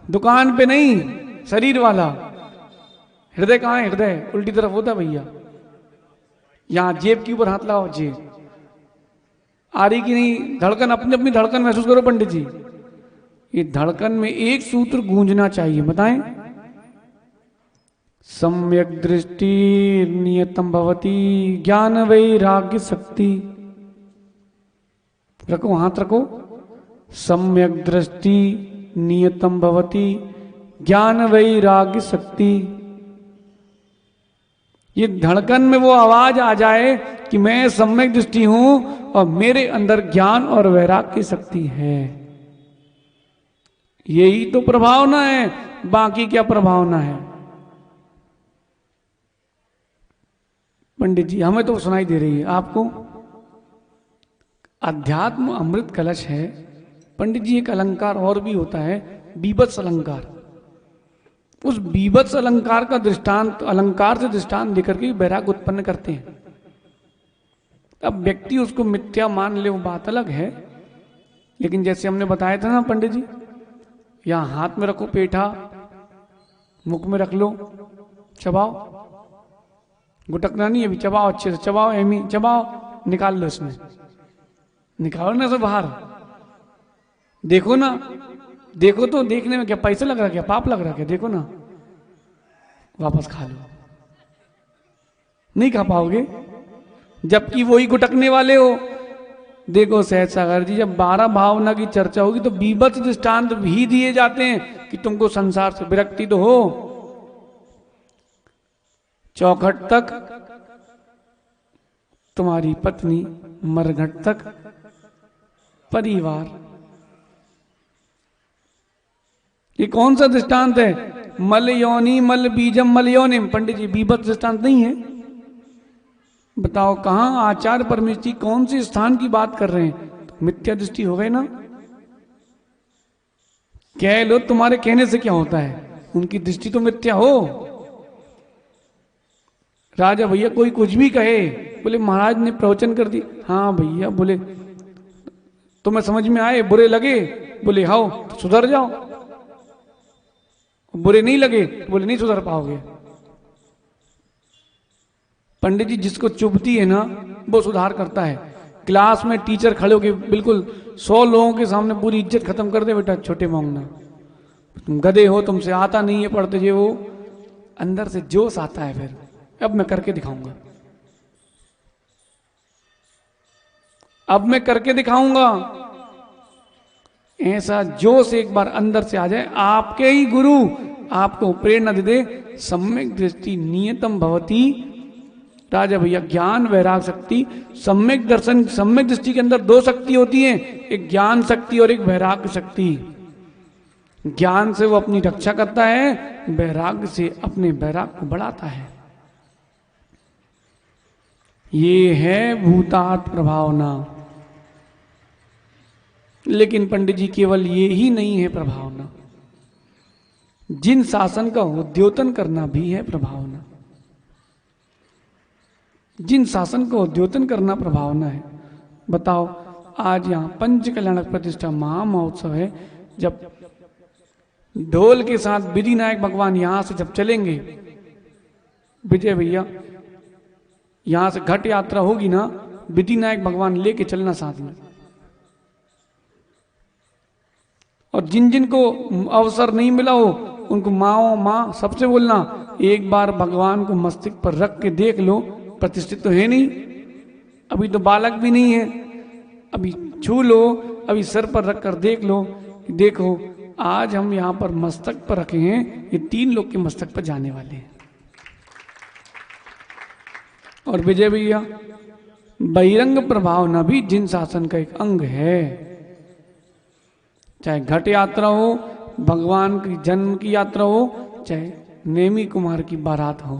दुकान पे नहीं, शरीर वाला। हृदय कहाँ है? हृदय उल्टी तरफ होता है भैया। यहां जेब के ऊपर हाथ लगाओ, जेब। आ रही कि नहीं धड़कन? अपनी अपनी धड़कन महसूस करो पंडित जी। ये धड़कन में एक सूत्र गूंजना चाहिए, बताएं। सम्यक दृष्टि नियतम भवती ज्ञान वैराग्य शक्ति। रखो, हाथ रखो। सम्यक दृष्टि नियतम भवती ज्ञान वैराग्य शक्ति। ये धड़कन में वो आवाज आ जाए कि मैं सम्यक दृष्टि हूं और मेरे अंदर ज्ञान और वैराग्य की शक्ति है। यही तो प्रभावना है, बाकी क्या प्रभावना है? पंडित जी हमें तो सुनाई दे रही है, आपको? अध्यात्म अमृत कलश है पंडित जी। एक अलंकार और भी होता है, बीभत्स अलंकार। उस बीभत्स अलंकार का दृष्टांत, अलंकार से दृष्टांत देकर के वैराग्य उत्पन्न करते हैं। अब व्यक्ति उसको मिथ्या मान ले वो बात अलग है, लेकिन जैसे हमने बताया था ना पंडित जी, यहां हाथ में रखो पेठा, मुख में रख लो, चबाओ, गुटकना नहीं है अभी, चबाओ, अच्छे से चबाओ, एमी चबाओ, निकाल लो इसमें, निकालो ना सब बाहर। देखो ना, देखो तो देखने में क्या पैसा लग रहा है, क्या पाप लग रहा है क्या? देखो ना, वापस खा लो। नहीं खा पाओगे जबकि वही गुटकने वाले हो। देखो सहज सागर जी, जब 12 भावना की चर्चा होगी तो बीभत्स दृष्टांत भी दिए जाते हैं कि तुमको संसार से विरक्ति तो हो। चौखट तक तुम्हारी पत्नी, मरघट तक परिवार। ये कौन सा दृष्टांत है? मल योनि मल बीजम मल योनिम। पंडित जी बीभत्स दृष्टांत नहीं है। बताओ कहां आचार्य परमेश्वर जी कौन से स्थान की बात कर रहे हैं? तो मिथ्या दृष्टि हो गए ना। कह लो, तुम्हारे कहने से क्या होता है? उनकी दृष्टि तो मिथ्या हो। राजा भैया कोई कुछ भी कहे, बोले महाराज ने प्रवचन कर दी, हाँ भैया, बोले तुम्हें समझ में आए, बुरे लगे, बोले हाओ तो सुधर जाओ, बुरे नहीं लगे बोले नहीं सुधर पाओगे। पंडित जी जिसको चुभती है ना वो सुधार करता है। क्लास में टीचर खड़े होके बिल्कुल 100 लोगों के सामने पूरी इज्जत खत्म कर दे, बेटा छोटे मोंगना तुम गधे हो, तुमसे आता नहीं है पढ़ते जे, वो अंदर से जोश आता है। फिर अब मैं करके दिखाऊंगा, अब मैं करके दिखाऊंगा। ऐसा जोश एक बार अंदर से आ जाए, आपके ही गुरु आपको प्रेरणा दे दे। सम्यक दृष्टि नियतम भवती। राजा भैया ज्ञान वैराग शक्ति। सम्यक दर्शन, सम्यक दृष्टि के अंदर 2 शक्ति होती है, एक ज्ञान शक्ति और एक वैराग्य शक्ति। ज्ञान से वो अपनी रक्षा करता है, वैराग्य से अपने वैराग को बढ़ाता है। ये है भूतात् प्रभावना। लेकिन पंडित जी केवल ये ही नहीं है प्रभावना, जिन शासन का उद्योतन करना भी है प्रभावना। जिन शासन को उद्योतन करना प्रभावना है। बताओ आज यहाँ पंच कल्याणक प्रतिष्ठा महामहोत्सव है, जब ढोल के साथ विधि नायक भगवान यहां से जब चलेंगे, विजय भैया यहां से घट यात्रा होगी ना, विधि नायक भगवान लेके चलना साथ में। और जिन जिन को अवसर नहीं मिला हो उनको माँ सबसे बोलना, एक बार भगवान को मस्तिष्क पर रख के देख लो। प्रतिष्ठित तो है नहीं, अभी तो बालक भी नहीं है, अभी छू लो, अभी सर पर रख कर देख लो। देखो आज हम यहाँ पर मस्तक पर रखे हैं, ये 3 लोग के मस्तक पर जाने वाले हैं। और विजय भैया बहिरंग प्रभावना भी जिन शासन का एक अंग है। चाहे घट यात्रा हो, भगवान की जन्म की यात्रा हो, चाहे नेमी कुमार की बारात हो,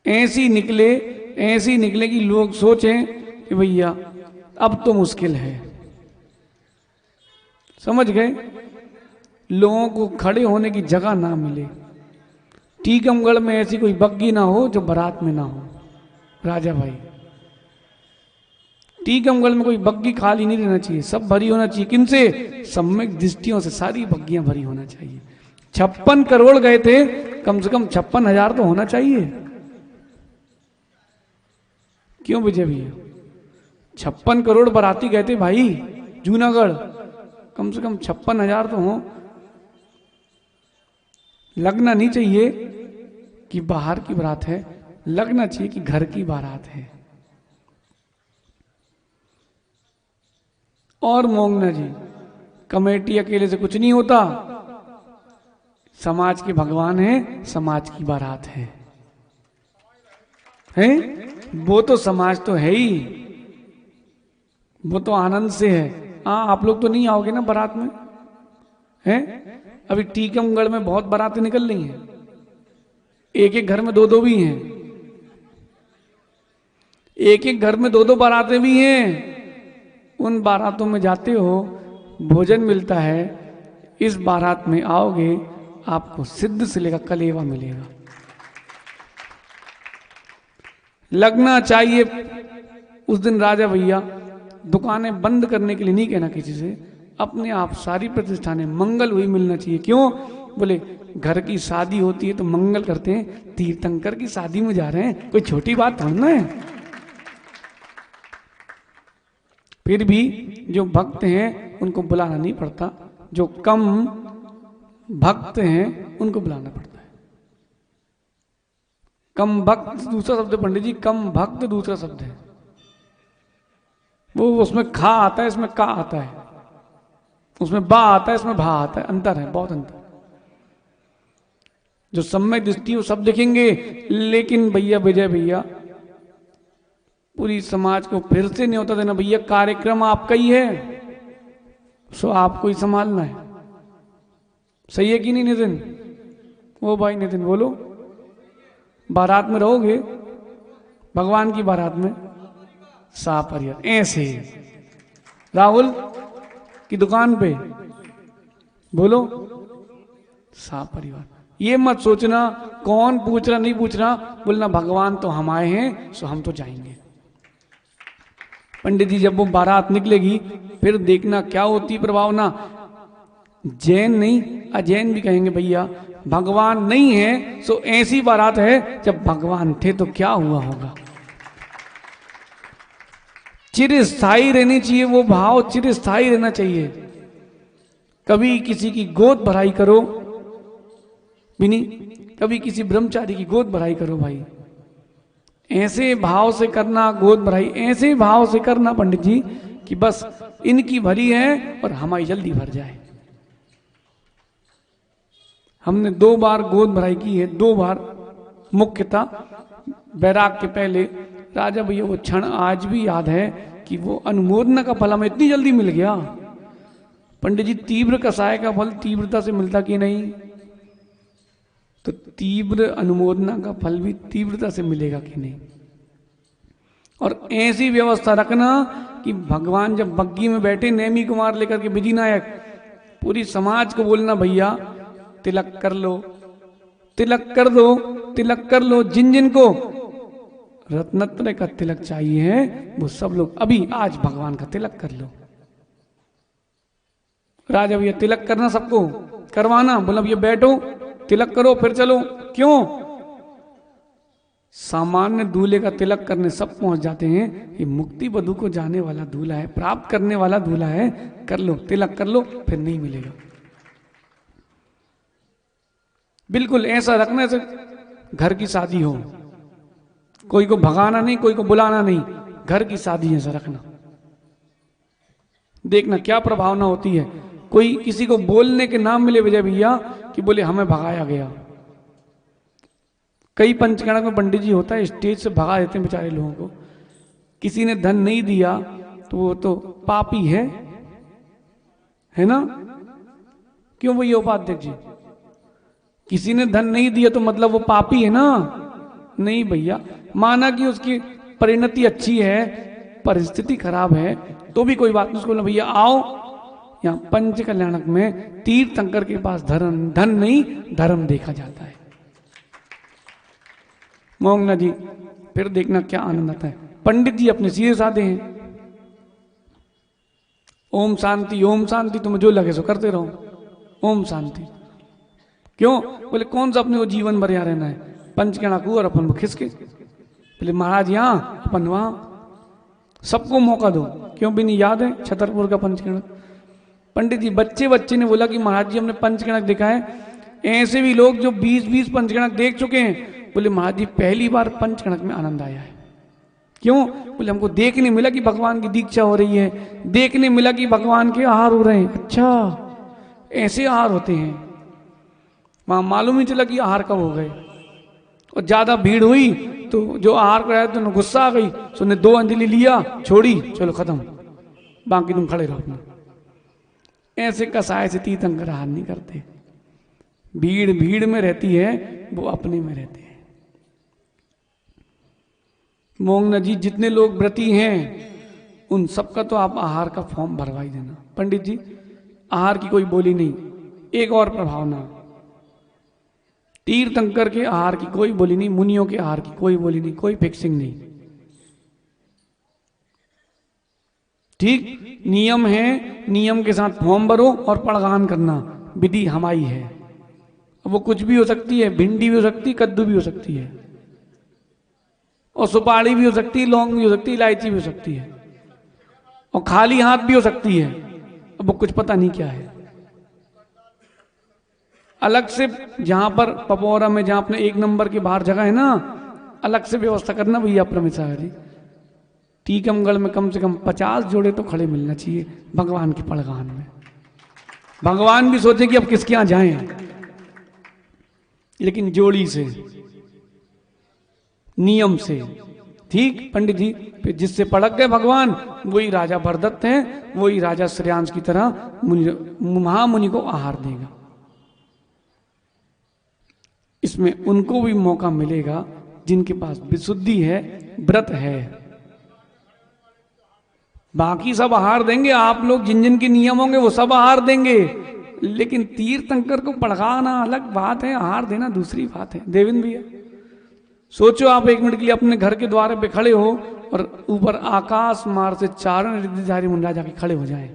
ऐसी निकले कि लोग सोचें कि भैया अब तो मुश्किल है। समझ गए? लोगों को खड़े होने की जगह ना मिले। टीकमगढ़ में ऐसी कोई बग्गी ना हो जो बारात में ना हो। राजा भाई, टीकमगढ़ में कोई बग्गी खाली नहीं रहना चाहिए, सब भरी होना चाहिए। किनसे? सम्यक दृष्टियों से सारी बग्गियां भरी होना चाहिए। 56 करोड़ गए थे, कम से कम 56,000 तो होना चाहिए। क्यों विजय भैया? 56 करोड़ बाराती गए थे भाई जूनागढ़, कम से कम 56,000 तो हो। लगना नहीं चाहिए कि बाहर की बारात है, लगना चाहिए कि घर की बारात है। और मोंगना जी, कमेटी अकेले से कुछ नहीं होता। समाज के भगवान है, समाज की बारात है, वो तो समाज तो है ही, वो तो आनंद से है। हाँ, आप लोग तो नहीं आओगे ना बारात में, हैं? अभी टीकमगढ़ में बहुत बारातें निकल रही हैं, एक एक घर में दो दो भी हैं, एक एक घर में दो दो बारातें भी हैं। उन बारातों में जाते हो, भोजन मिलता है। इस बारात में आओगे, आपको सिद्ध से लेकर कलेवा मिलेगा। लगना चाहिए। उस दिन राजा भैया दुकानें बंद करने के लिए नहीं कहना किसी से, अपने आप सारी प्रतिष्ठानें मंगल हुई मिलना चाहिए। क्यों? बोले घर की शादी होती है तो मंगल करते हैं, तीर्थंकर की शादी में जा रहे हैं, कोई छोटी बात थोड़ी ना है। फिर भी जो भक्त हैं उनको बुलाना नहीं पड़ता, जो कम भक्त हैं उनको बुलाना पड़ता है। कम भक्त दूसरा शब्द है पंडित जी, कम भक्त दूसरा शब्द है। वो उसमें खा आता है, इसमें का आता है, उसमें बा आता है, इसमें भा आता है। अंतर है, बहुत अंतर। जो सम्यक दृष्टि वो सब दिखेंगे, लेकिन भैया विजय भैया पूरी समाज को फिर से न्योता देना, भैया कार्यक्रम आपका ही है, सो आपको ही संभालना है। सही है कि नहीं नितिन? वो भाई नितिन बोलो, बारात में रहोगे, भगवान की बारात में सापरियर ऐसे। राहुल की दुकान पे बोलो सापरिवार। ये मत सोचना कौन पूछ रहा नहीं पूछ रहा, बोलना भगवान तो हम आए हैं सो हम तो जाएंगे। पंडित जी जब वो बारात निकलेगी फिर देखना क्या होती प्रभावना। जैन नहीं अजैन भी कहेंगे भैया भगवान नहीं है सो ऐसी बारात है, जब भगवान थे तो क्या हुआ होगा। चिरस्थायी रहनी चाहिए वो भाव, चिरस्थायी रहना चाहिए। कभी किसी की गोद भराई करो भी नहीं, कभी किसी ब्रह्मचारी की गोद भराई करो भाई, ऐसे भाव से करना। गोद भराई ऐसे भाव से करना पंडित जी कि बस इनकी भरी है और हमारी जल्दी भर जाए। हमने 2 बार गोद भराई की है, 2 बार मुख्यतः बैराग के पहले। राजा भैया वो क्षण आज भी याद है कि वो अनुमोदना का फल हमें इतनी जल्दी मिल गया। पंडित जी तीव्र कसाय का फल तीव्रता से मिलता कि नहीं, तो तीव्र अनुमोदना का फल भी तीव्रता से मिलेगा कि नहीं। और ऐसी व्यवस्था रखना कि भगवान जब बग्गी में बैठे नेमी कुमार लेकर के विधि नायक, पूरी समाज को बोलना भैया तिलक कर लो, तिलक कर दो, तिलक कर लो। जिन जिन को रत्नत्रय का तिलक चाहिए है वो सब लोग अभी आज भगवान का तिलक कर लो। राजा भैया तिलक करना सबको करवाना, बोला भैया बैठो तिलक करो फिर चलो। क्यों? सामान्य दूल्हे का तिलक करने सब पहुंच जाते हैं, ये मुक्ति वधु को जाने वाला दूल्हा है, प्राप्त करने वाला दूल्हा है। कर लो तिलक कर लो, फिर नहीं मिलेगा। बिल्कुल ऐसा रखने से घर की शादी हो, कोई को भगाना नहीं, कोई को बुलाना नहीं, घर की शादी ऐसा रखना। देखना क्या प्रभावना होती है। कोई किसी को बोलने के नाम मिले विजय भैया कि बोले हमें भगाया गया। कई पंचगणक में पंडित जी होता है स्टेज से भगा देते हैं बेचारे लोगों को। किसी ने धन नहीं दिया तो वो तो पापी है ना? क्यों भैया उपाध्यक्ष जी? किसी ने धन नहीं दिया तो मतलब वो पापी है ना? नहीं भैया, माना कि उसकी परिणति अच्छी है, परिस्थिति खराब है तो भी कोई बात नहीं, उसको बोला भैया आओ यहाँ पंच कल्याणक में तीर्थंकर के पास धन नहीं धर्म देखा जाता है। मोहंगना जी फिर देखना क्या आनंद आता है। पंडित जी अपने सीधे साधे हैं, ओम शांति तुम्हें जो लगे सो करते रहो, ओम शांति। क्यों? बोले कौन सा अपने को जीवन भर यहाँ रहना है, पंच कल्याणक और अपन वो खिसके। बोले महाराज यहाँ अपन वहां, सबको मौका दो। क्यों भी नहीं याद है छतरपुर का पंचकणक? पंडित जी बच्चे ने बोला कि महाराज जी हमने पंचकणक देखा है, ऐसे भी लोग जो 20-20 पंचकणक देख चुके हैं। बोले महाराज जी पहली बार पंचकणक में आनंद आया है। क्यों? बोले हमको देखने मिला कि भगवान की दीक्षा हो रही है, देखने मिला कि भगवान के आहार हो रहे हैं। अच्छा ऐसे आहार होते हैं। वहां मालूम ही चला कि आहार कब हो गए। और ज्यादा भीड़ हुई तो जो आहार कराया तो गुस्सा आ गई, तो ने 2 अंजलि लिया, छोड़ी, चलो खत्म, बाकी तुम खड़े रहो अपना। ऐसे कसाय से तीर्थंकर आहार नहीं करते। भीड़ में रहती है, वो अपने में रहते हैं। मोंगना जी जितने लोग व्रती हैं उन सबका तो आप आहार का फॉर्म भरवा ही देना। पंडित जी आहार की कोई बोली नहीं। एक और प्रभावना, तीर्थंकर के आहार की कोई बोली नहीं, मुनियों के आहार की कोई बोली नहीं, कोई फिक्सिंग नहीं। ठीक नियम है, नियम के साथ फॉर्म भरो और पड़गान करना, विधि हमारी है। वो कुछ भी हो सकती है, भिंडी भी हो सकती है, कद्दू भी हो सकती है, और सुपारी भी हो सकती है, लौंग भी हो सकती है, इलायची भी हो सकती है, और खाली हाथ भी हो सकती है। अब वो कुछ पता नहीं क्या है। अलग से जहां पर पपौरा में जहां अपने 1 नंबर के बाहर जगह है ना, अलग से व्यवस्था करना भैया प्रमेशाह जी। टीकमगढ़ में कम से कम 50 जोड़े तो खड़े मिलना चाहिए भगवान की पड़गान में। भगवान भी सोचे कि अब किसके यहां जाएं, लेकिन जोड़ी से, नियम से। ठीक पंडित जी, फिर जिससे पड़क गए भगवान वही राजा भरदत्त हैं, वही राजा श्रेयांश की तरह महामुनि को आहार देगा। इसमें उनको भी मौका मिलेगा जिनके पास विशुद्धि है, व्रत है। बाकी सब आहार देंगे, आप लोग जिन जिन के नियम होंगे वो सब आहार देंगे, लेकिन तीर्थंकर को पड़गाना अलग बात है, आहार देना दूसरी बात है। देवेंद्र भैया सोचो, आप 1 मिनट के लिए अपने घर के द्वार पे खड़े हो और ऊपर आकाश मार्ग से 4 रिद्धिधारी मुंडा जाके खड़े हो जाए,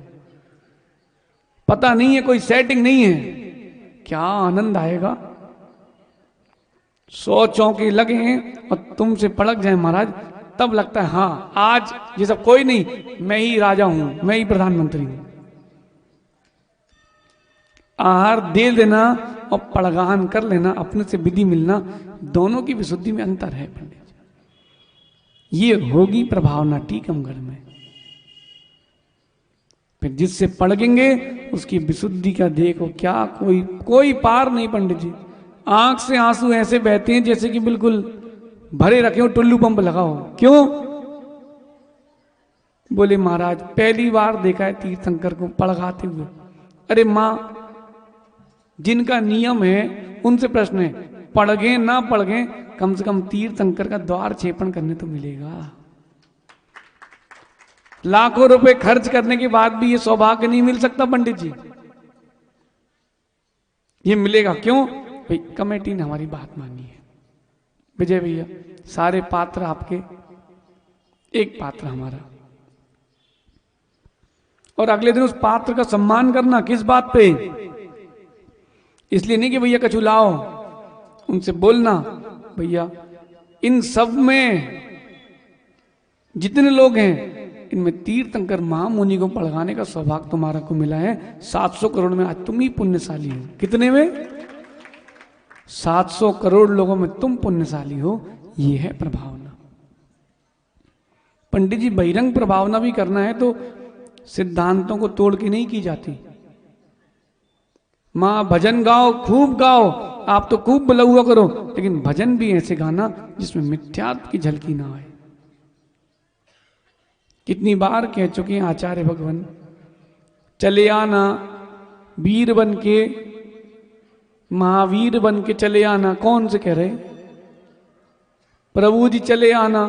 पता नहीं है, कोई सेटिंग नहीं है, क्या आनंद आएगा। 100 चौके लगे हैं और तुमसे पड़क जाए महाराज, तब लगता है हाँ आज ये सब कोई नहीं, मैं ही राजा हूं, मैं ही प्रधानमंत्री हूं। आहार दे देना और पड़गान कर लेना, अपने से विधि मिलना, दोनों की विशुद्धि में अंतर है पंडित। ये होगी प्रभावना टीकमगढ़ में। फिर जिससे पड़गेंगे उसकी विशुद्धि का देखो क्या कोई पार नहीं पंडित जी। आंख से आंसू ऐसे बहते हैं जैसे कि बिल्कुल भरे रखे हो, टुल्लू पंप लगाओ। क्यों? बोले महाराज पहली बार देखा है तीर्थंकर को पड़गाते हुए। अरे मां, जिनका नियम है उनसे प्रश्न है, पड़गे ना पड़गे, कम से कम तीर्थंकर का द्वार छेपन करने तो मिलेगा। लाखों रुपए खर्च करने के बाद भी ये सौभाग्य नहीं मिल सकता पंडित जी। ये मिलेगा क्यों? भाई कमेटी ने हमारी बात मानी है। विजय भैया सारे पात्र आपके, एक पात्र हमारा, और अगले दिन उस पात्र का सम्मान करना। किस बात पे? इसलिए नहीं कि भैया कछु लाओ, उनसे बोलना भैया इन सब में जितने लोग हैं इनमें तीर्थंकर महामुनि को पड़गाने का सौभाग्य तुम्हारा को मिला है। 700 करोड़ में आज तुम ही पुण्यशाली हो। कितने में? 700 करोड़ लोगों में तुम पुण्यशाली हो। ये है प्रभावना। पंडित जी बहिरंग प्रभावना भी करना है तो सिद्धांतों को तोड़ के नहीं की जाती। मां भजन गाओ, खूब गाओ, आप तो खूब बोला हुआ करो, लेकिन भजन भी ऐसे गाना जिसमें मिथ्यात्व की झलकी ना आए। कितनी बार कह चुके हैं आचार्य भगवान, चले आना वीर बन के, महावीर बन के चले आना। कौन से कह रहे? प्रभु जी चले आना।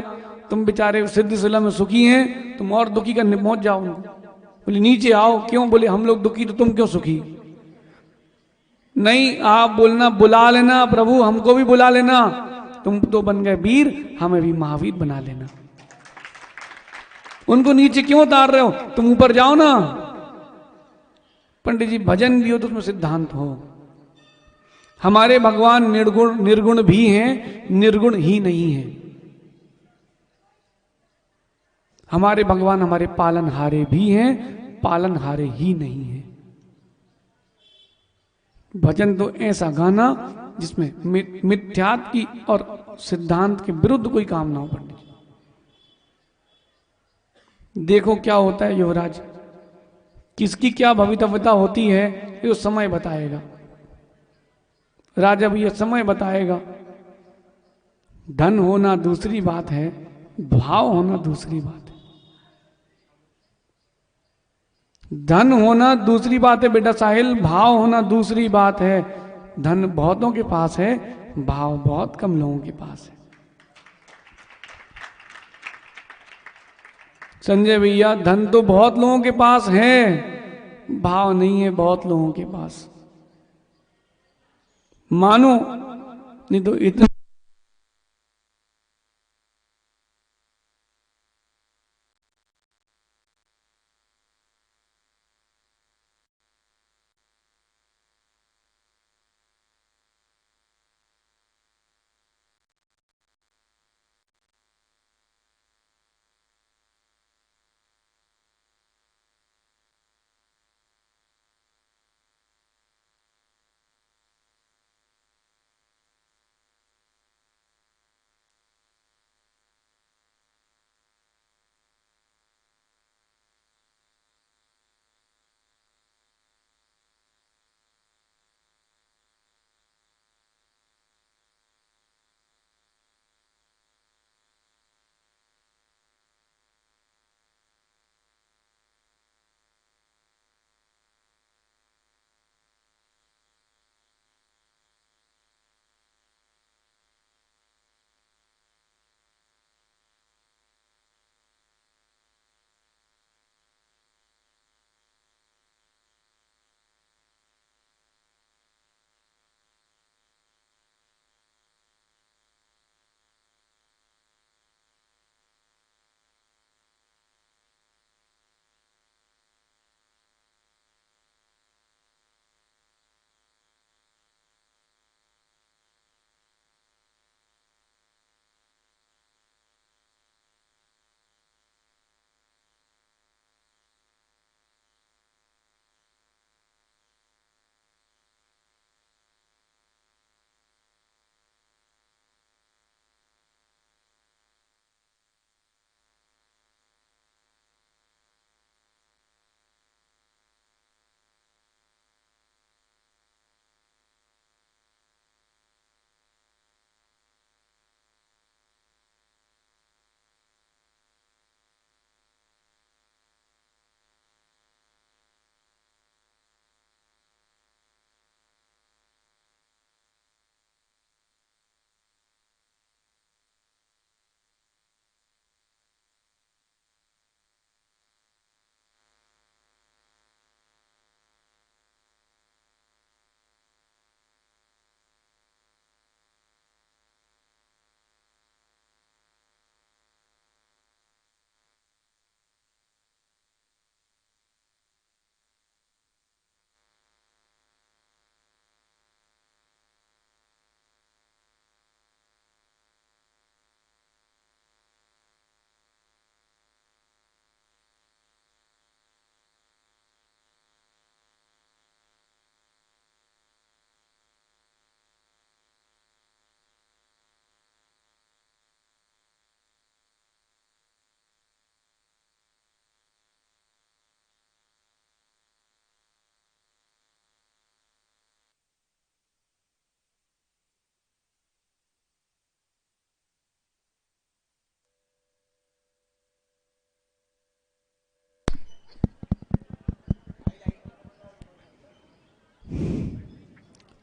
तुम बेचारे सिद्धिशिला में सुखी हैं, तुम और दुखी करने पहुंच जाओ उनको। बोले नीचे आओ। क्यों? बोले हम लोग दुखी तो तुम क्यों सुखी? नहीं, आप बोलना बुला लेना प्रभु, हमको भी बुला लेना, तुम तो बन गए वीर, हमें भी महावीर बना लेना। उनको नीचे क्यों उतार रहे हो? तुम ऊपर जाओ ना। पंडित जी भजन भी हो तो उसमें सिद्धांत हो। हमारे भगवान निर्गुण भी हैं, निर्गुण ही नहीं है। हमारे भगवान हमारे पालनहारे भी हैं, पालनहारे ही नहीं है। भजन तो ऐसा गाना जिसमें मिथ्यात्व की और सिद्धांत के विरुद्ध कोई काम ना हो। पंडित देखो क्या होता है युवराज, किसकी क्या भवितव्यता होती है ये समय बताएगा। राजा भी ये समय बताएगा। धन होना दूसरी बात है, भाव होना दूसरी बात है। धन होना दूसरी बात है बेटा साहिल, भाव होना दूसरी बात है। धन बहुतों के पास है, भाव बहुत कम लोगों के पास है। संजय भैया धन तो बहुत लोगों के पास है, भाव नहीं है बहुत लोगों के पास। मानो नहीं तो इतना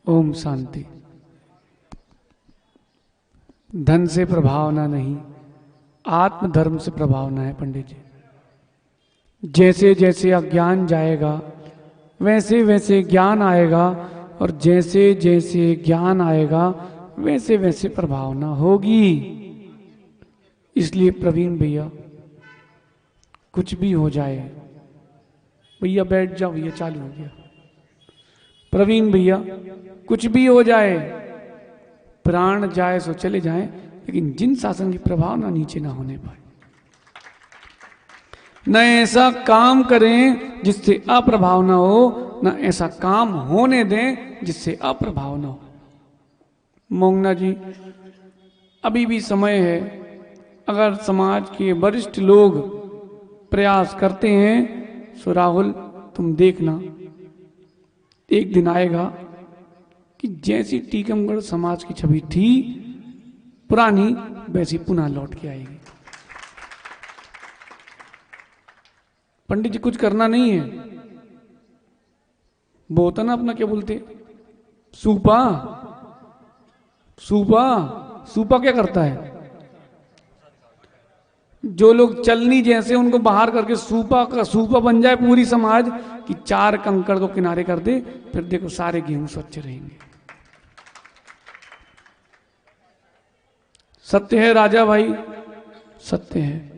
ओम शांति। धन से प्रभावना नहीं, आत्मधर्म से प्रभाव ना है पंडित जी। जैसे जैसे अज्ञान जाएगा वैसे वैसे ज्ञान आएगा, और जैसे जैसे ज्ञान आएगा वैसे वैसे प्रभावना होगी। इसलिए प्रवीण भैया, कुछ भी हो जाए, भैया बैठ जाओ, भैया चालू हो गया। प्रवीण भैया, कुछ भी हो जाए, प्राण जाए सो चले जाएं, लेकिन जिन शासन की प्रभावना नीचे ना होने पाए, न ऐसा काम करें जिससे अप्रभाव ना हो, न ऐसा काम होने दें जिससे अप्रभाव ना हो। मोंगना जी, अभी भी समय है। अगर समाज के वरिष्ठ लोग प्रयास करते हैं तो राहुल तुम देखना, एक दिन आएगा कि जैसी टीकमगढ़ समाज की छवि थी पुरानी, वैसी पुनः लौट के आएगी। पंडित जी कुछ करना नहीं है। वो होता ना अपना, क्या बोलते, सूपा। सूपा सूपा क्या करता है? जो लोग चलनी जैसे उनको बाहर करके सूपा का सूपा बन जाए पूरी समाज कि 4 कंकड़ को किनारे कर दे, फिर देखो सारे गेहूं स्वच्छ रहेंगे। सत्य है राजा भाई, सत्य है।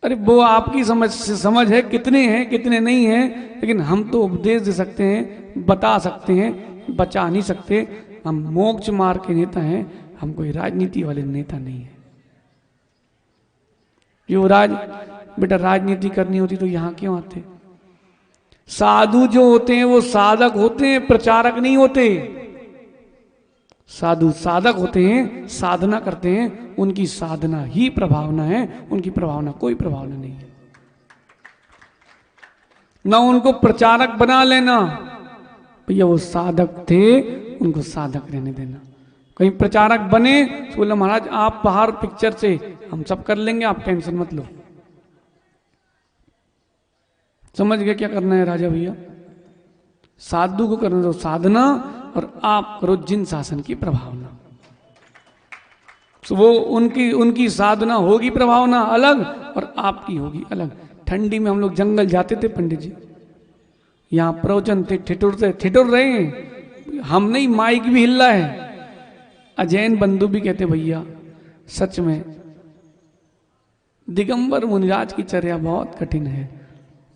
अरे वो आपकी समझ है, कितने हैं कितने नहीं हैं, लेकिन हम तो उपदेश दे सकते हैं, बता सकते हैं, बचा नहीं सकते। हम मोक्ष मार्ग के नेता हैं, हम कोई राजनीति वाले नेता नहीं है। युवराज बेटा, राजनीति करनी होती तो यहां क्यों आते? साधु जो होते हैं वो साधक होते हैं, प्रचारक नहीं होते। साधु साधक होते हैं, साधना करते हैं, उनकी साधना ही प्रभावना है, उनकी प्रभावना कोई प्रभावना नहीं है। ना उनको प्रचारक बना लेना, भैया वो साधक थे, उनको साधक रहने देना। कहीं प्रचारक बने तो बोला महाराज आप बाहर पिक्चर से, हम सब कर लेंगे, आप टेंशन मत लो। समझ गए क्या करना है राजा भैया? साधु को करना दो साधना, और आप करो जिन शासन की प्रभावना। तो वो उनकी साधना होगी प्रभावना अलग, और आपकी होगी अलग। ठंडी में हम लोग जंगल जाते थे पंडित जी, यहाँ प्रवचन थे, ठिठुर रहे हैं हम नहीं, माइक भी हिल रहा है। अजैन बंधु भी कहते भैया सच में दिगंबर मुनिराज की चर्या बहुत कठिन है,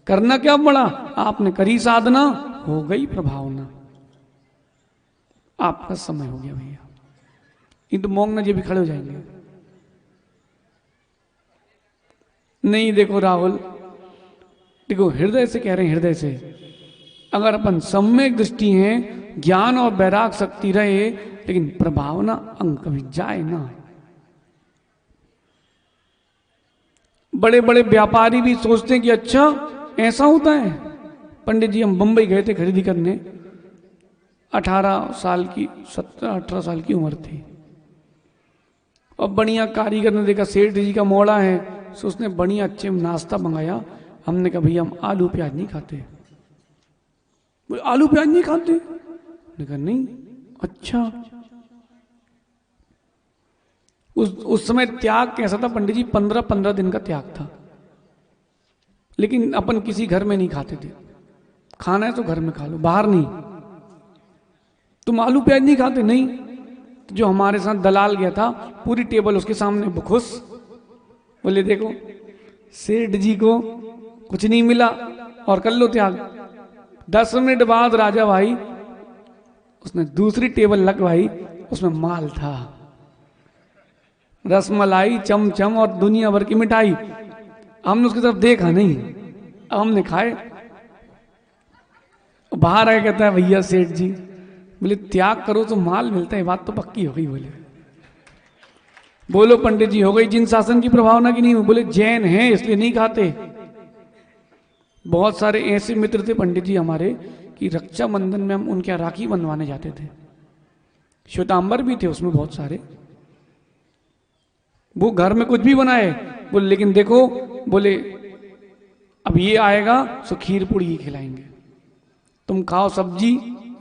करना क्या पड़ा, आपने करी साधना, हो गई प्रभावना, आपका समय हो गया भैया। इन तो मोंगना जी भी खड़े हो जाएंगे। नहीं देखो राहुल, देखो हृदय से कह रहे हैं, हृदय से अगर अपन सम्यक दृष्टि है, ज्ञान और वैराग शक्ति रहे, लेकिन प्रभावना अंग कभी जाए ना। बड़े बड़े व्यापारी भी सोचते हैं कि अच्छा ऐसा होता है। पंडित जी हम बंबई गए थे खरीदी करने, 18 साल की 17-18 साल की उम्र थी, और बढ़िया कारीगर ने देखा सेठ जी का मोड़ा है, तो उसने बढ़िया अच्छे नाश्ता मंगाया। हमने कहा भैया हम आलू प्याज नहीं खाते। बोले आलू प्याज नहीं खाते? मैंने कहा नहीं। अच्छा, उस समय त्याग कैसा था पंडित जी? 15-15 दिन का त्याग था, लेकिन अपन किसी घर में नहीं खाते थे। खाना है तो घर में खा लो, बाहर नहीं। तुम आलू प्याज नहीं खाते? नहीं। तो जो हमारे साथ दलाल गया था, पूरी टेबल उसके सामने खुश, बोले देखो सेठ जी को कुछ नहीं मिला और कर लो त्याग। 10 मिनट बाद राजा भाई उसने दूसरी टेबल लगवाई, उसमें माल था, रसमलाई, चमचम और दुनिया भर की मिठाई। हमने उसकी तरफ देखा नहीं, हमने खाए। बाहर आके कहता है भैया सेठ जी, बोले त्याग करो तो माल मिलता है, बात तो पक्की हो गई। बोले बोलो पंडित जी हो गई जिन शासन की प्रभावना की नहीं? बोले जैन हैं इसलिए नहीं खाते। बहुत सारे ऐसे मित्र थे पंडित जी हमारे कि रक्षाबंधन में हम उनके यहाँ राखी बंधवाने जाते थे। श्वेतांबर भी थे उसमें बहुत सारे। वो घर में कुछ भी बनाए, बोले लेकिन देखो, बोले अब ये आएगा तो खीर पूड़ी ही खिलाएंगे, तुम खाओ सब्जी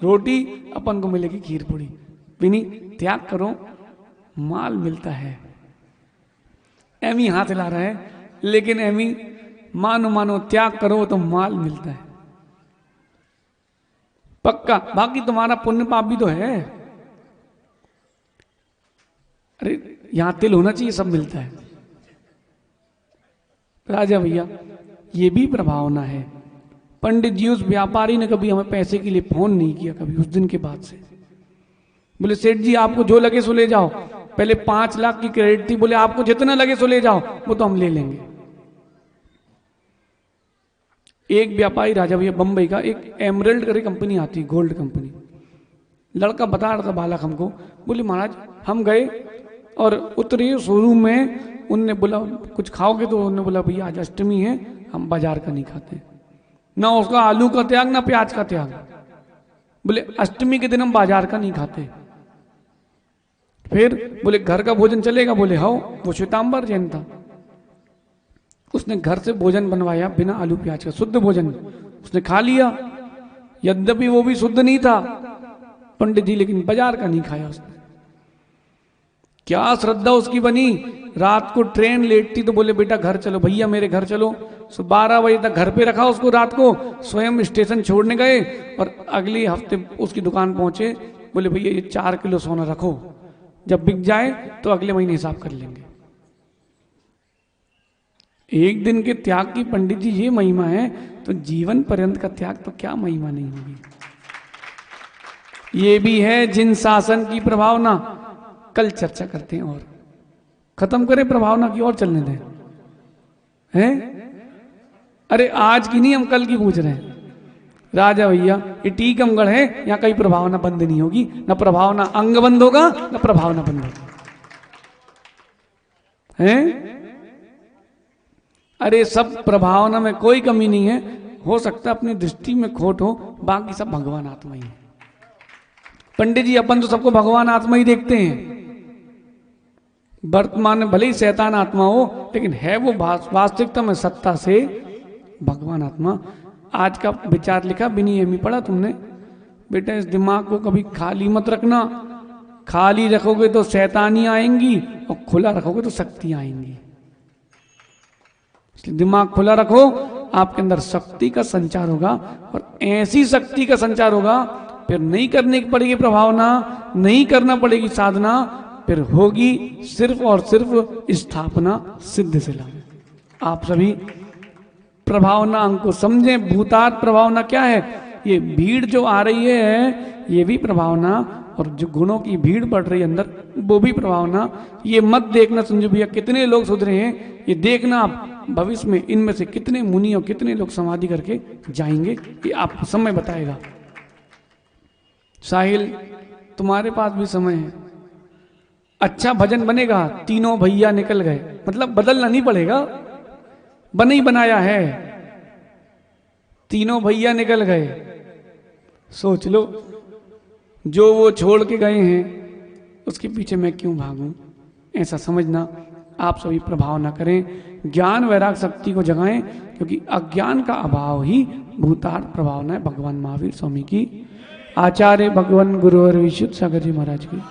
रोटी, अपन को मिलेगी खीर पूड़ी। विनी त्याग करो, माल मिलता है। एमी हाथ हिला रहा है, लेकिन एमी मानो मानो त्याग करो तो माल मिलता है पक्का। बाकी तुम्हारा पुण्य पाप भी तो है। अरे यहां तिल होना चाहिए, सब मिलता है। राजा भैया ये भी प्रभावना है। पंडित जी उस व्यापारी ने कभी हमें पैसे के लिए फोन नहीं किया कभी उस दिन के बाद से। बोले सेठ जी आपको जो लगे सो ले जाओ। पहले 5 लाख की क्रेडिट थी, बोले आपको जितना लगे सो ले जाओ, वो तो हम ले लेंगे। एक व्यापारी राजा भैया बंबई का, एक एमरल्ड करके कंपनी आती है, गोल्ड कंपनी। लड़का बता रहा था बालक हमको, बोले महाराज हम गए और उतरे शोरूम में, उनने बोला कुछ खाओगे, तो उन्होंने बोला भैया आज अष्टमी है, हम बाजार का नहीं खाते, ना उसका आलू का त्याग ना प्याज का त्याग। बोले अष्टमी के दिन हम बाजार का नहीं खाते। फिर बोले घर का भोजन चलेगा? बोले हाँ। वो श्वेतांबर जैन था, उसने घर से भोजन बनवाया बिना आलू प्याज का, शुद्ध भोजन उसने खा लिया। यद्यपि वो भी शुद्ध नहीं था पंडित जी, लेकिन बाजार का नहीं खाया उसने। क्या श्रद्धा उसकी बनी। रात को ट्रेन लेट थी तो बोले बेटा घर चलो, भैया मेरे घर चलो। 12 बजे तक घर पे रखा उसको, रात को स्वयं स्टेशन छोड़ने गए और अगले हफ्ते उसकी दुकान पहुंचे। बोले भैया ये 4 किलो सोना रखो, जब बिक जाए तो अगले महीने हिसाब कर लेंगे। एक दिन के त्याग की पंडित जी ये महिमा है, तो जीवन पर्यंत का त्याग तो क्या महिमा नहीं होगी। ये भी है जिन शासन की प्रभावना। कल चर्चा करते हैं और खत्म करें प्रभावना की और चलने दें, हैं? अरे आज की नहीं, हम कल की पूछ रहे हैं। राजा भैया ये टीकमगढ़ है, यहां कहीं प्रभावना बंद नहीं होगी, न प्रभावना अंग बंद होगा न प्रभावना बंद होगा, हैं? अरे सब प्रभावना में कोई कमी नहीं है। हो सकता है अपनी दृष्टि में खोट हो, बाकी सब भगवान आत्मा ही है। पंडित जी अपन तो सबको भगवान आत्मा ही देखते हैं। वर्तमान में भले ही शैतान आत्मा हो, लेकिन है वो वास्तविकता में सत्ता से भगवान आत्मा। आज का विचार लिखा विनियमी पढ़ा तुमने? बेटा इस दिमाग को कभी खाली मत रखना। खाली रखोगे तो शैतानी आएंगी और खुला रखोगे तो शक्ति आएंगी। इसलिए दिमाग खुला रखो, आपके अंदर शक्ति का संचार होगा, और ऐसी शक्ति का संचार होगा फिर नहीं करने की पड़ेगी प्रभावना, नहीं करना पड़ेगी साधना, फिर होगी सिर्फ और सिर्फ स्थापना सिद्ध से लाभ। आप सभी प्रभावना अंग को समझें। भूतार्थ प्रभावना क्या है? ये भीड़ जो आ रही है ये भी प्रभावना, और जो गुणों की भीड़ बढ़ रही है अंदर वो भी प्रभावना। ये मत देखना संजू भैया कितने लोग सुधरे हैं, ये देखना आप भविष्य में इनमें से कितने मुनि और कितने लोग समाधि करके जाएंगे, ये आपको समय बताएगा। साहिल तुम्हारे पास भी समय है। अच्छा भजन बनेगा, तीनों भैया निकल गए, मतलब बदलना नहीं पड़ेगा, बन ही बनाया है। तीनों भैया निकल गए, सोच लो जो वो छोड़ के गए हैं उसके पीछे मैं क्यों भागूं, ऐसा समझना। आप सभी प्रभावना करें, ज्ञान वैराग शक्ति को जगाएं, क्योंकि अज्ञान का अभाव ही भूतार्थ प्रभावना है। भगवान महावीर स्वामी की, आचार्य भगवान गुरु और विशुद्ध सागर जी महाराज की।